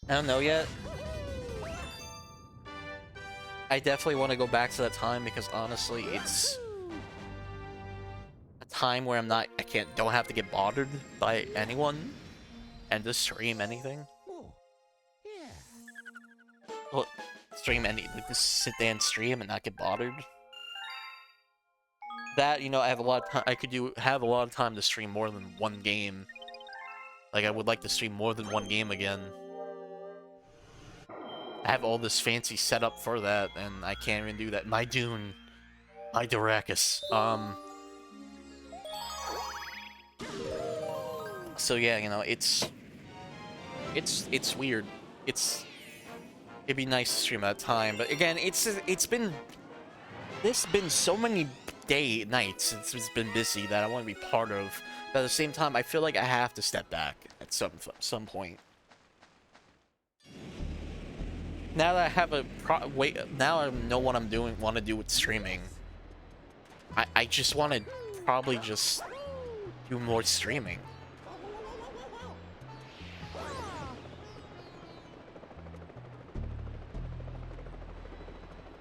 I don't know yet. I definitely want to go back to that time because honestly, it's a time where don't have to get bothered by anyone and just stream anything. Oh, yeah. Well, like just sit there and stream and not get bothered. That, you know, I have a lot of time. Have a lot of time to stream more than one game. Like I would like to stream more than one game again. I have all this fancy setup for that, and I can't even do that. My Dune, my Darakus. So yeah, you know, it's weird. It'd be nice to stream at a time, but again, there's been so many nights since it's been busy that I want to be part of. But at the same time, I feel like I have to step back at some point. Now that I have now I know what I'm doing, want to do with streaming. I just want to probably just do more streaming.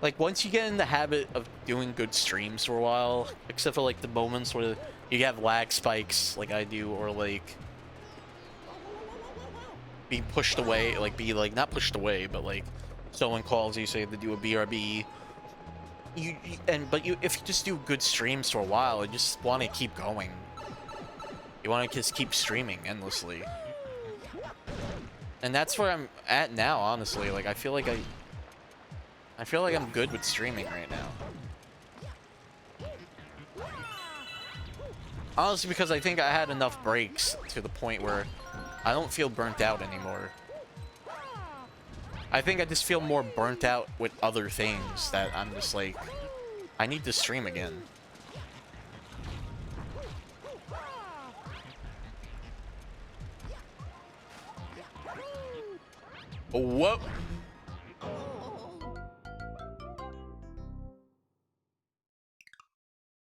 Like, once you get in the habit of doing good streams for a while, except for, like, the moments where you have lag spikes, like I do, or, like, being pushed away, like, not pushed away, but, like, someone calls you, say to do a BRB, if you just do good streams for a while, you just want to keep going. You want to just keep streaming endlessly. And that's where I'm at now, honestly. Like, I feel like I'm good with streaming right now. Honestly, because I think I had enough breaks to the point where I don't feel burnt out anymore. I think I just feel more burnt out with other things that I'm just like, I need to stream again. Whoa!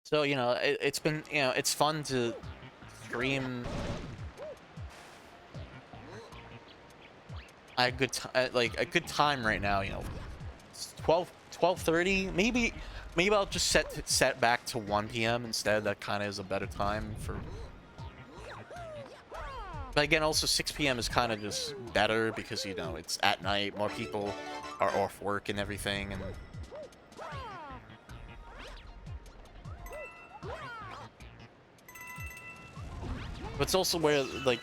So, you know, it's been, you know, it's fun to stream a good time right now, you know. 12:30, maybe I'll just set back to 1 p.m. instead. That kind of is a better time for. But again, also 6 p.m. is kind of just better because, you know, it's at night, more people are off work and everything, and but it's also where, like,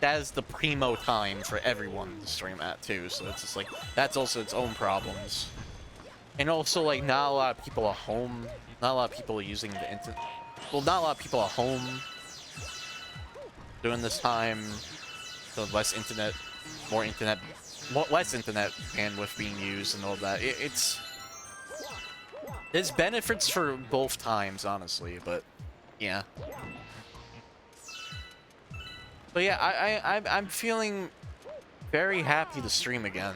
that is the primo time for everyone to stream at, too. So it's just, like, that's also its own problems. And also, like, not a lot of people are home. Not a lot of people are using the internet. Well, not a lot of people are home during this time. So less internet bandwidth being used and all that. There's benefits for both times, honestly, but yeah. But yeah, I'm feeling very happy to stream again.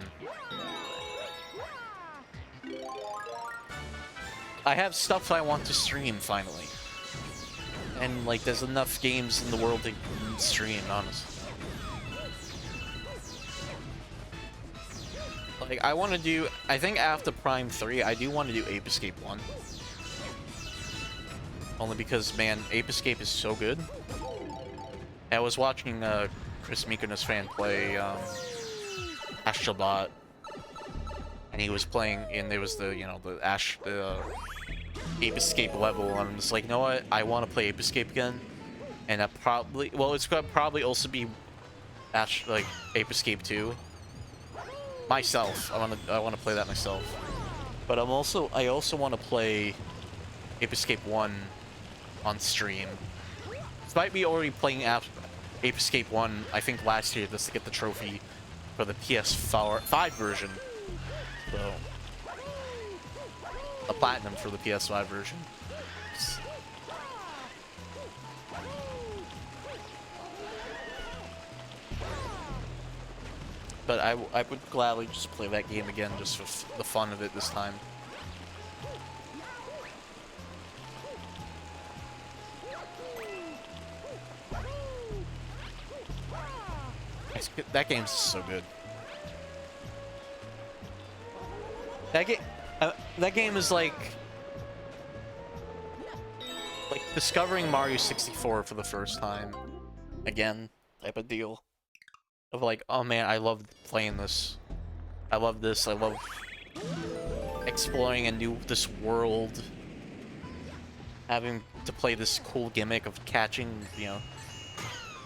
I have stuff I want to stream finally. And like there's enough games in the world to stream, honestly. Like I think after Prime 3, I do want to do Ape Escape 1. Only because, man, Ape Escape is so good. I was watching Chris Mykonos fan play Astrobot, and he was playing, and there was the Ape Escape level, and I'm just like, you know what? I want to play Ape Escape again, and it's gonna probably also be Ape Escape 2. Myself, I want to play that myself, but I also want to play Ape Escape 1 on stream. Despite me already playing Ape Escape 1, I think last year, just to get the trophy for the PS5 version. So, a platinum for the PS5 version. But I would gladly just play that game again just for the fun of it this time. That game's so good. That game is like discovering Mario 64 for the first time again type of deal. Of like, oh man, I love playing this. I love this. I love exploring this world. Having to play this cool gimmick of catching, you know,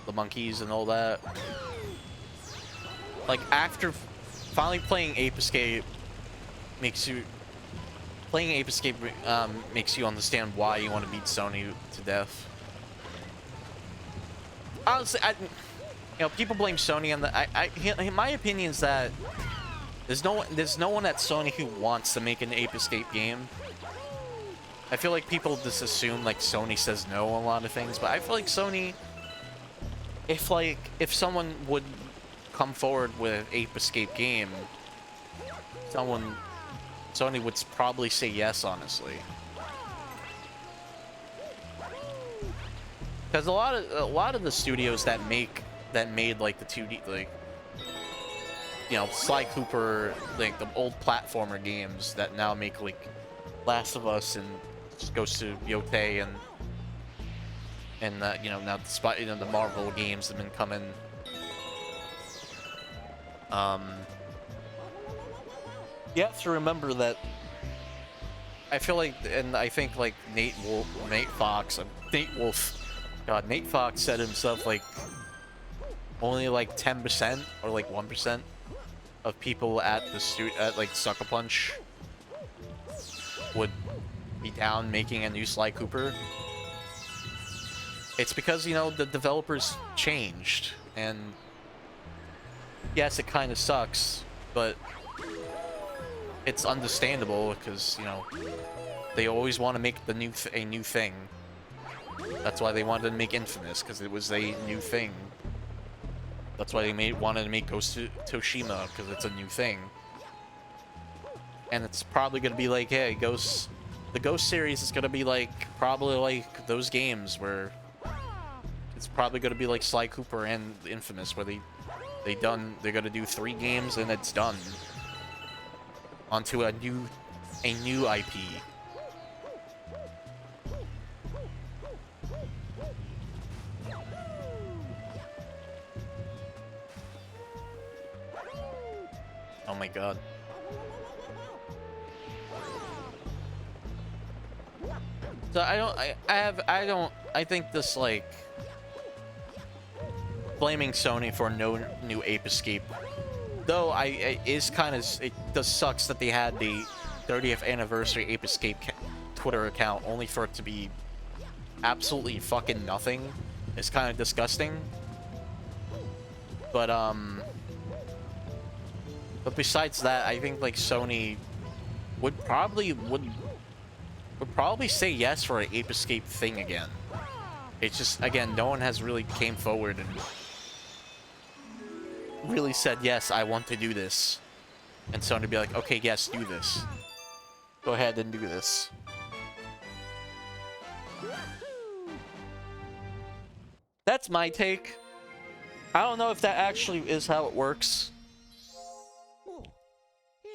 the monkeys and all that. Like, after finally playing Ape Escape makes you understand why you want to beat Sony to death. Honestly, you know, people blame Sony on the. My opinion is that there's no one at Sony who wants to make an Ape Escape game. I feel like people just assume like Sony says no on a lot of things, but I feel like Sony, if someone would come forward with an Ape Escape game, Sony would probably say yes, honestly. Because a lot of the studios that made like the 2D, like, you know, Sly Cooper, like the old platformer games that now make like Last of Us and Ghost of Yotei and you know, now the Marvel games have been coming. You have to remember that. I feel like, and I think like Nate Fox said himself, like only like 10% or like 1% of people at like Sucker Punch would be down making a new Sly Cooper. It's because, you know, the developers changed, and yes, it kind of sucks, but it's understandable because, you know, they always want to make a new thing. That's why they wanted to make Infamous, because it was a new thing. That's why they wanted to make Ghost of Tsushima, because it's a new thing. And it's probably going to be like, hey, the Ghost series is going to be like, probably like those games where it's probably going to be like Sly Cooper and Infamous, where they're going to do 3 games and it's done. Onto a new IP. Oh my god. So I think this, like, blaming Sony for no new Ape Escape, though it does sucks that they had the 30th anniversary Ape Escape Twitter account only for it to be absolutely fucking nothing. It's kind of disgusting. But besides that, I think like Sony would probably say yes for an Ape Escape thing again. It's just, again, no one has really came forward and really said, yes, I want to do this. And Sony would be like, okay, yes, do this. Go ahead and do this. That's my take. I don't know if that actually is how it works. Oh, yeah.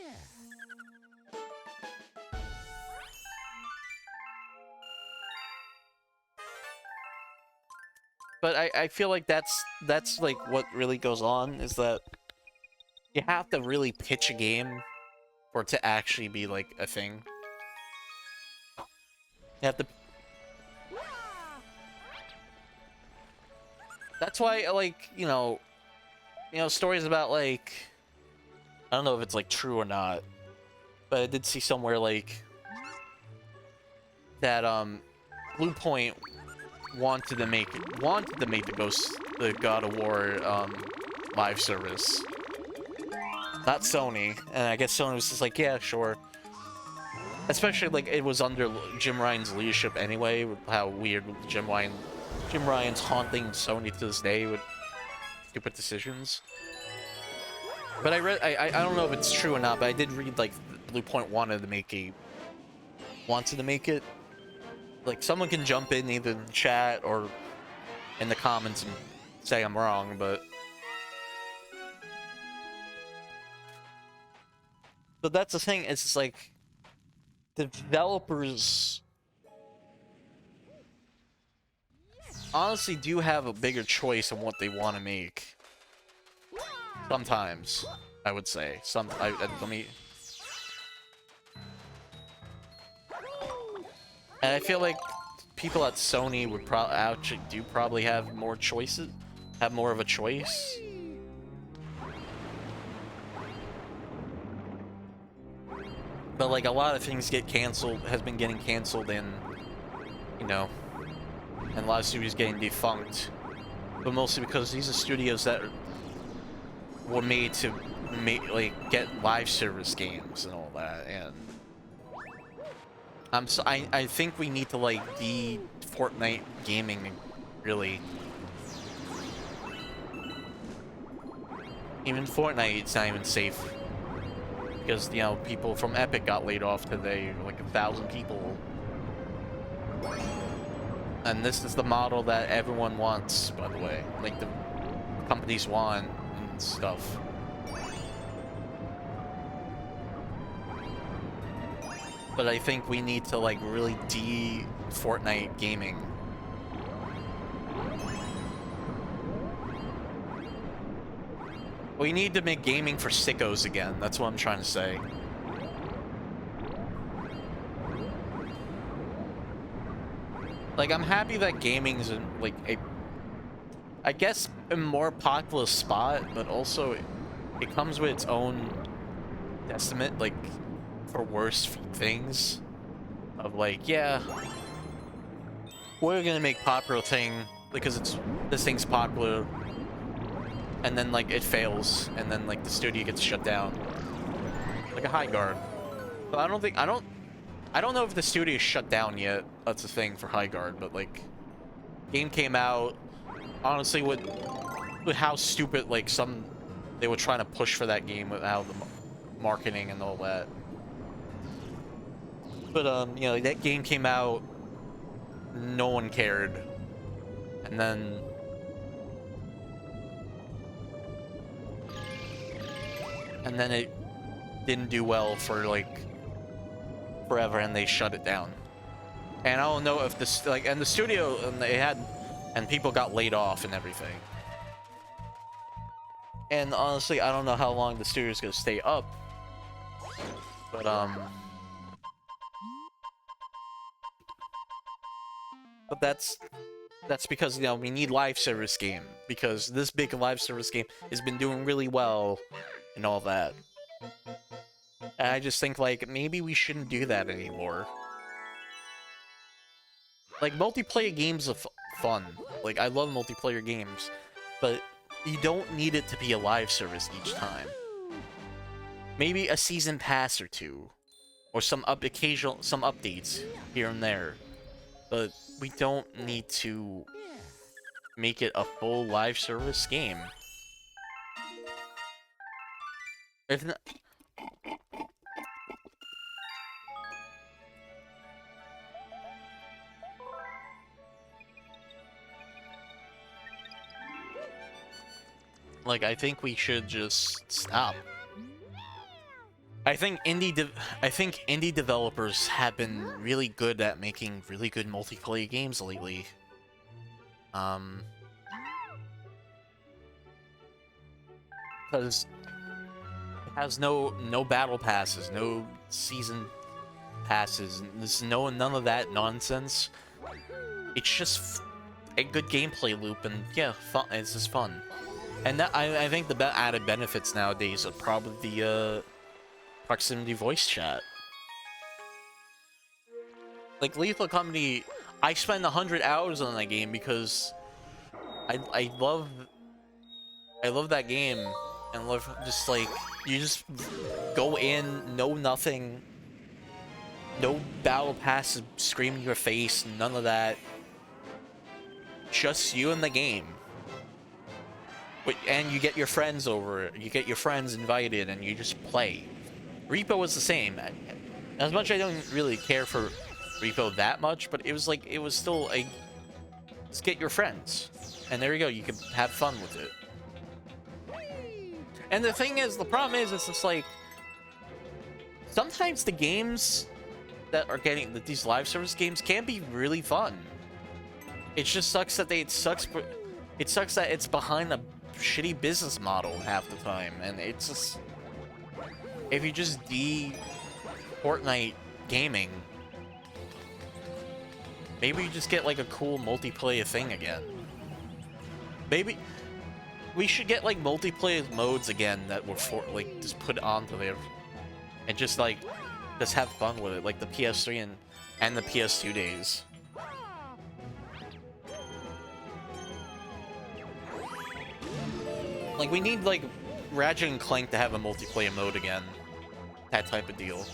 But I feel like that's like what really goes on, is that you have to really pitch a game for it to actually be like a thing. You have to. That's why, like, you know, stories about, like, I don't know if it's like true or not, but I did see somewhere like that Blue Point wanted to make the God of War live service. Not Sony, and I guess Sony was just like, yeah, sure. especially like it was under Jim Ryan's leadership anyway. With how weird Jim Ryan's haunting Sony to this day with stupid decisions. But I don't know if it's true or not, but I did read like Blue Point wanted to make it. Like someone can jump in either in the chat or in the comments and say I'm wrong, but that's the thing. It's just like developers honestly do have a bigger choice on what they want to make. Sometimes, I would say. Let me. And I feel like people at Sony would probably have more choices, have more of a choice. But like a lot of things has been getting canceled, and you know, and a lot of studios getting defunct. But mostly because these are studios that were made to get live service games and all that, and I think we need to like de-Fortnite gaming, really. Even Fortnite, it's not even safe because you know people from Epic got laid off today, like 1,000 people, and this is the model that everyone wants, by the way. Like the companies want and stuff. But I think we need to like really de-Fortnite gaming. We need to make gaming for sickos again. That's what I'm trying to say. Like, I'm happy that gaming's in like I guess a more popular spot, but also it comes with its own testament, like for worse things. Of like, yeah, we're gonna make popular thing because this thing's popular, and then like it fails, and then like the studio gets shut down, like a High Guard. But I don't know if the studio is shut down yet. That's the thing for High Guard, but like, game came out. Honestly, with how stupid like they were trying to push for that game with how the marketing and all that. But you know, that game came out, no one cared, and then it didn't do well for like forever, and they shut it down. And I don't know if this and the studio and people got laid off and everything. And honestly, I don't know how long the studio's gonna stay up. But that's because, you know, we need live service game, because this big live service game has been doing really well and all that. And I just think like maybe we shouldn't do that anymore. Like, multiplayer games are fun. Like, I love multiplayer games, but you don't need it to be a live service each time. Maybe a season pass or two, or some updates here and there. But we don't need to make it a full live service game. If not, like, I think we should just stop. I think indie developers have been really good at making really good multiplayer games lately. Because it has no battle passes, no season passes, there's none of that nonsense. It's just a good gameplay loop, and yeah, fun. It's just fun. And that, I think the added benefits nowadays are probably the proximity voice chat. Like Lethal Company, I spend 100 hours on that game because I love that game, and love just like you just go in, know nothing, No battle pass screaming in your face, none of that. Just you and the game. And you get your friends over, you get your friends invited, and you just play. Repo was the same. As much as I don't really care for Repo that much, but it was like, it was still a... Just get your friends. And there you go, you can have fun with it. And the thing is, the problem is, it's just like... Sometimes the games that are getting... that these live service games can be really fun. It just sucks that it sucks that it's behind a shitty business model half the time, and it's just... If you just Fortnite gaming, maybe you just get like a cool multiplayer thing again. Maybe we should get like multiplayer modes again that were like just put onto there, and just like just have fun with it, like the PS3 and the PS2 days. Like, we need, like, Ratchet and Clank to have a multiplayer mode again. That type of deal.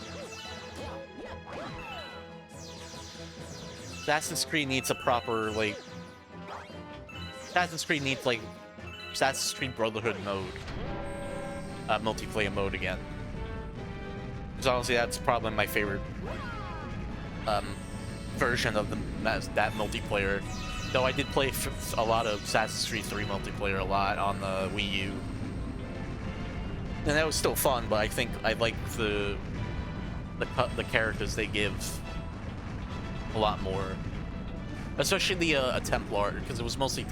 Assassin's Creed needs a proper, like... Assassin's Creed needs, like, Assassin's Creed Brotherhood mode. Multiplayer mode again. Because honestly, that's probably my favorite version of that multiplayer. Though I did play a lot of Assassin's Creed 3 multiplayer a lot on the Wii U. And that was still fun, but I think I like the characters they give a lot more. Especially the Templar, because it was mostly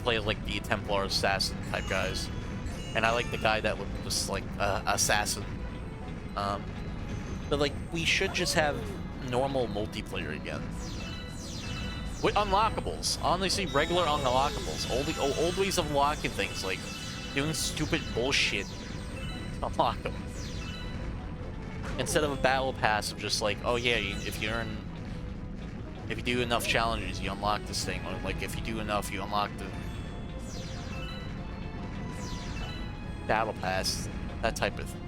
play like the Templar assassin type guys. And I like the guy that looked just like assassin. But like, we should just have normal multiplayer again. With unlockables. Honestly, regular unlockables. Old ways of unlocking things, like doing stupid bullshit to unlock them. Instead of a battle pass of just like, oh yeah, if you do enough challenges, you unlock this thing. Or like, if you do enough, you unlock the battle pass. That type of thing.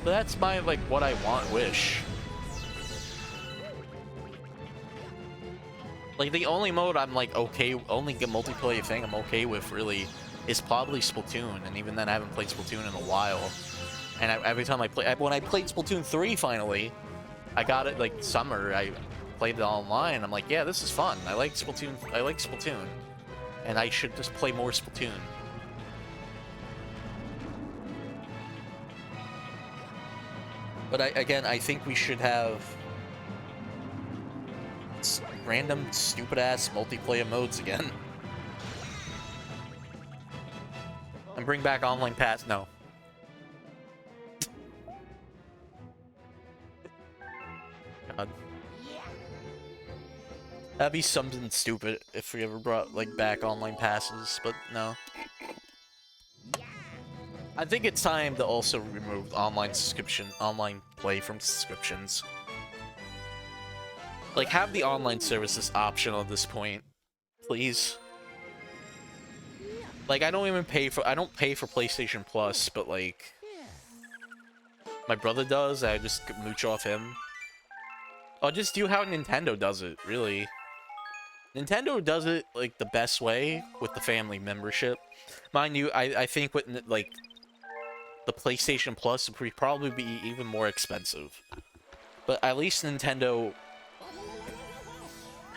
But that's my, like, what I wish. Like, the only mode I'm, like, okay, only multiplayer thing I'm okay with, really, is probably Splatoon. And even then, I haven't played Splatoon in a while. And every time when I played Splatoon 3, finally, I got it, like, summer, I played it online, I'm like, yeah, this is fun. I like Splatoon. And I should just play more Splatoon. But I think we should have random stupid-ass multiplayer modes again. And bring back online pass. No. God. That'd be something stupid if we ever brought, like, back online passes, but no. I think it's time to also remove online play from subscriptions. Like, have the online services optional at this point, please. Like, I don't pay for PlayStation Plus, but like, my brother does, I just mooch off him. I'll just do how Nintendo does it, really. Nintendo does it, like, the best way with the family membership. Mind you, I think with, like, the PlayStation Plus would probably be even more expensive. But at least Nintendo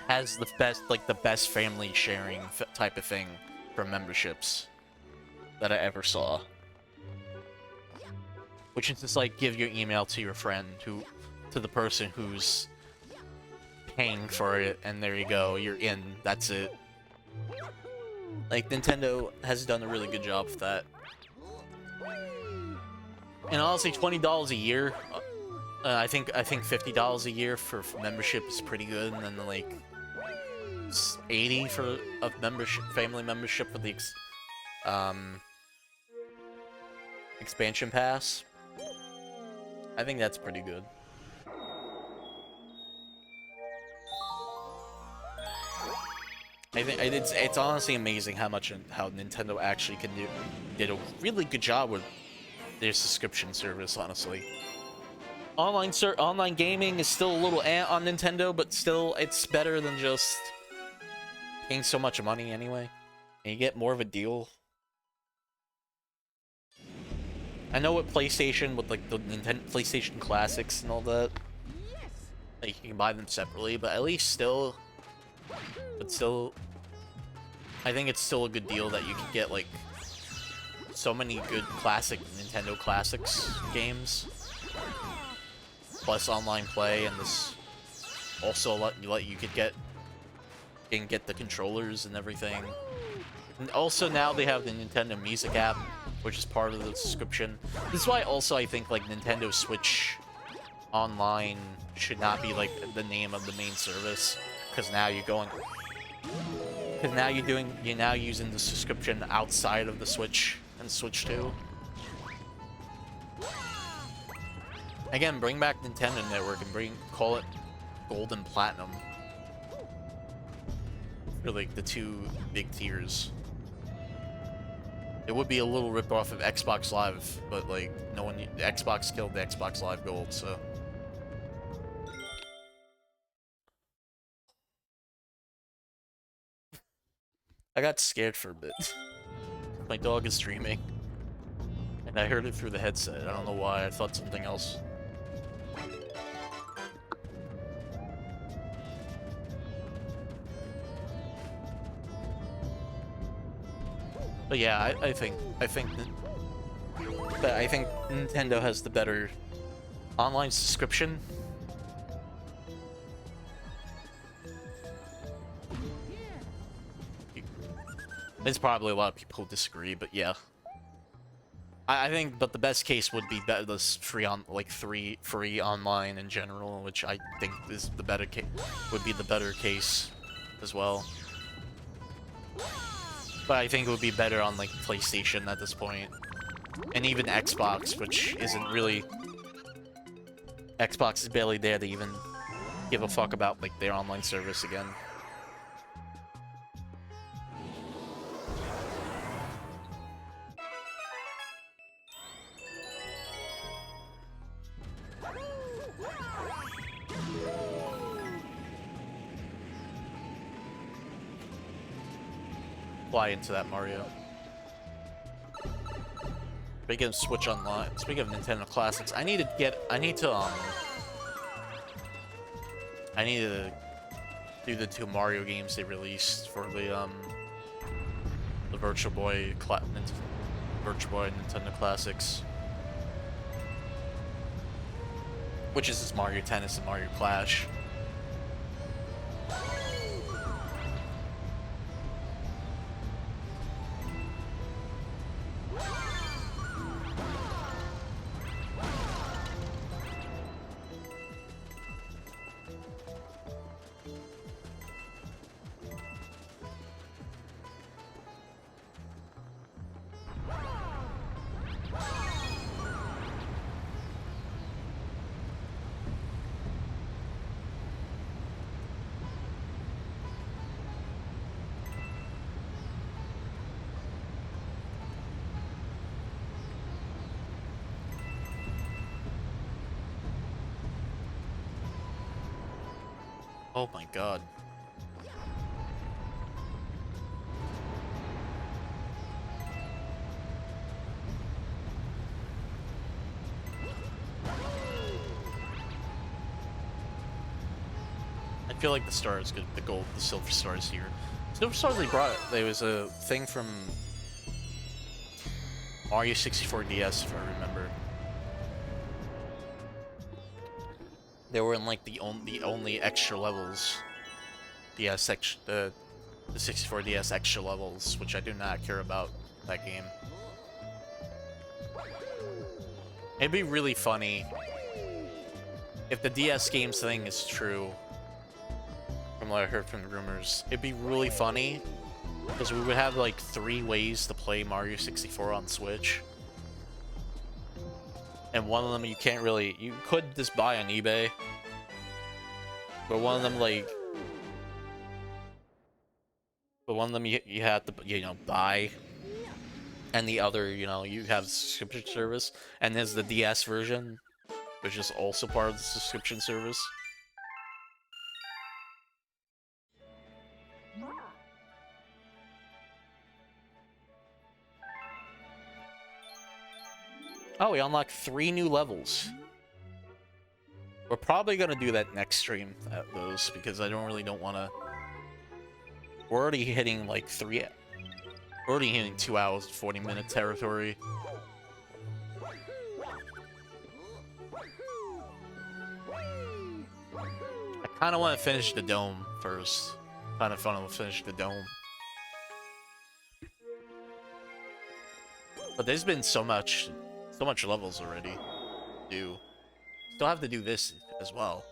has the best family sharing type of thing for memberships that I ever saw. Which is just like, give your email to your friend, to the person who's paying for it, and there you go, you're in, that's it. Like, Nintendo has done a really good job with that. And honestly, $20 a year, I think $50 a year for membership is pretty good, and then like $80 for family membership for the expansion pass. I think that's pretty good. I think it's honestly amazing how Nintendo actually did a really good job with their subscription service, honestly. Online gaming is still a little on Nintendo, but still, it's better than just paying so much money anyway. And you get more of a deal. I know with PlayStation, with like the Nintendo PlayStation Classics and all that, like you can buy them separately, but at least still, I think it's still a good deal that you can get like so many good classic Nintendo Classics games, plus online play, and this also you can get the controllers and everything. And also now they have the Nintendo Music app, which is part of the subscription. This is why also I think like Nintendo Switch Online should not be like the name of the main service, because now you're now using the subscription outside of the Switch and Switch 2. Again, bring back Nintendo Network and call it Gold and Platinum for like the two big tiers. It would be a little rip-off of Xbox Live, but like Xbox killed the Xbox Live Gold, so. I got scared for a bit. My dog is dreaming, and I heard it through the headset. I don't know why. I thought something else. But yeah, I think Nintendo has the better online subscription. There's probably a lot of people who disagree, but yeah. I think, but the best case would be this free online in general, which I think is the better would be the better case as well. But I think it would be better on like PlayStation at this point, and even Xbox, which isn't really. Xbox is barely there to even give a fuck about like their online service again. Fly into that, Mario. Speaking of Switch Online, speaking of Nintendo Classics, I need to do the two Mario games they released for the Virtual Boy Nintendo Classics, which is Mario Tennis and Mario Clash. Oh my god. I feel like the star is good. The silver star is here. Silver star they brought it. There was a thing from Mario 64 DS, if I remember. They were in like the only extra levels. The 64 DS extra levels, which I do not care about that game. It'd be really funny if the DS games thing is true. From what I heard from the rumors, it'd be really funny because we would have like 3 ways to play Mario 64 on Switch. And one of them you could just buy on eBay. But one of them you had to, buy. And the other, you know, you have subscription service, and there's the DS version, which is also part of the subscription service. Oh, we unlocked 3 new levels. We're probably gonna do that next stream, those, because I don't want to... We're already hitting, like, we're already hitting 2 hours and 40-minute territory. I kind of want to finish the dome first. Kind of fun to finish the dome. But there's been so much levels already to do. Still have to do this as well.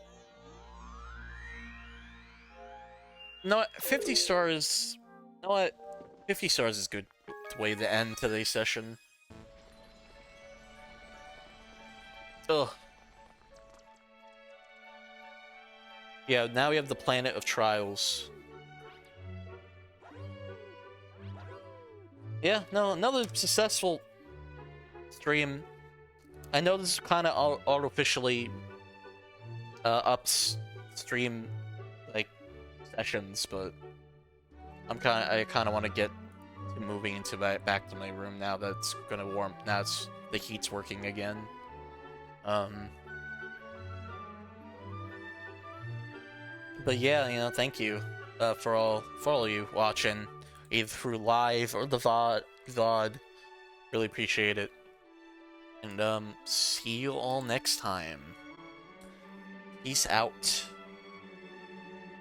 No, 50 stars... You know what? 50 stars is good way to end today's session. Ugh. Yeah, now we have the Planet of Trials. Yeah, no, another successful stream. I know this is kind of artificially upstream like sessions, but I kind of want to get to moving into back to my room now that it's gonna warm. Now the heat's working again. But yeah, you know, thank you for all of you watching, either through live or the VOD. Really appreciate it. And see you all next time. Peace out.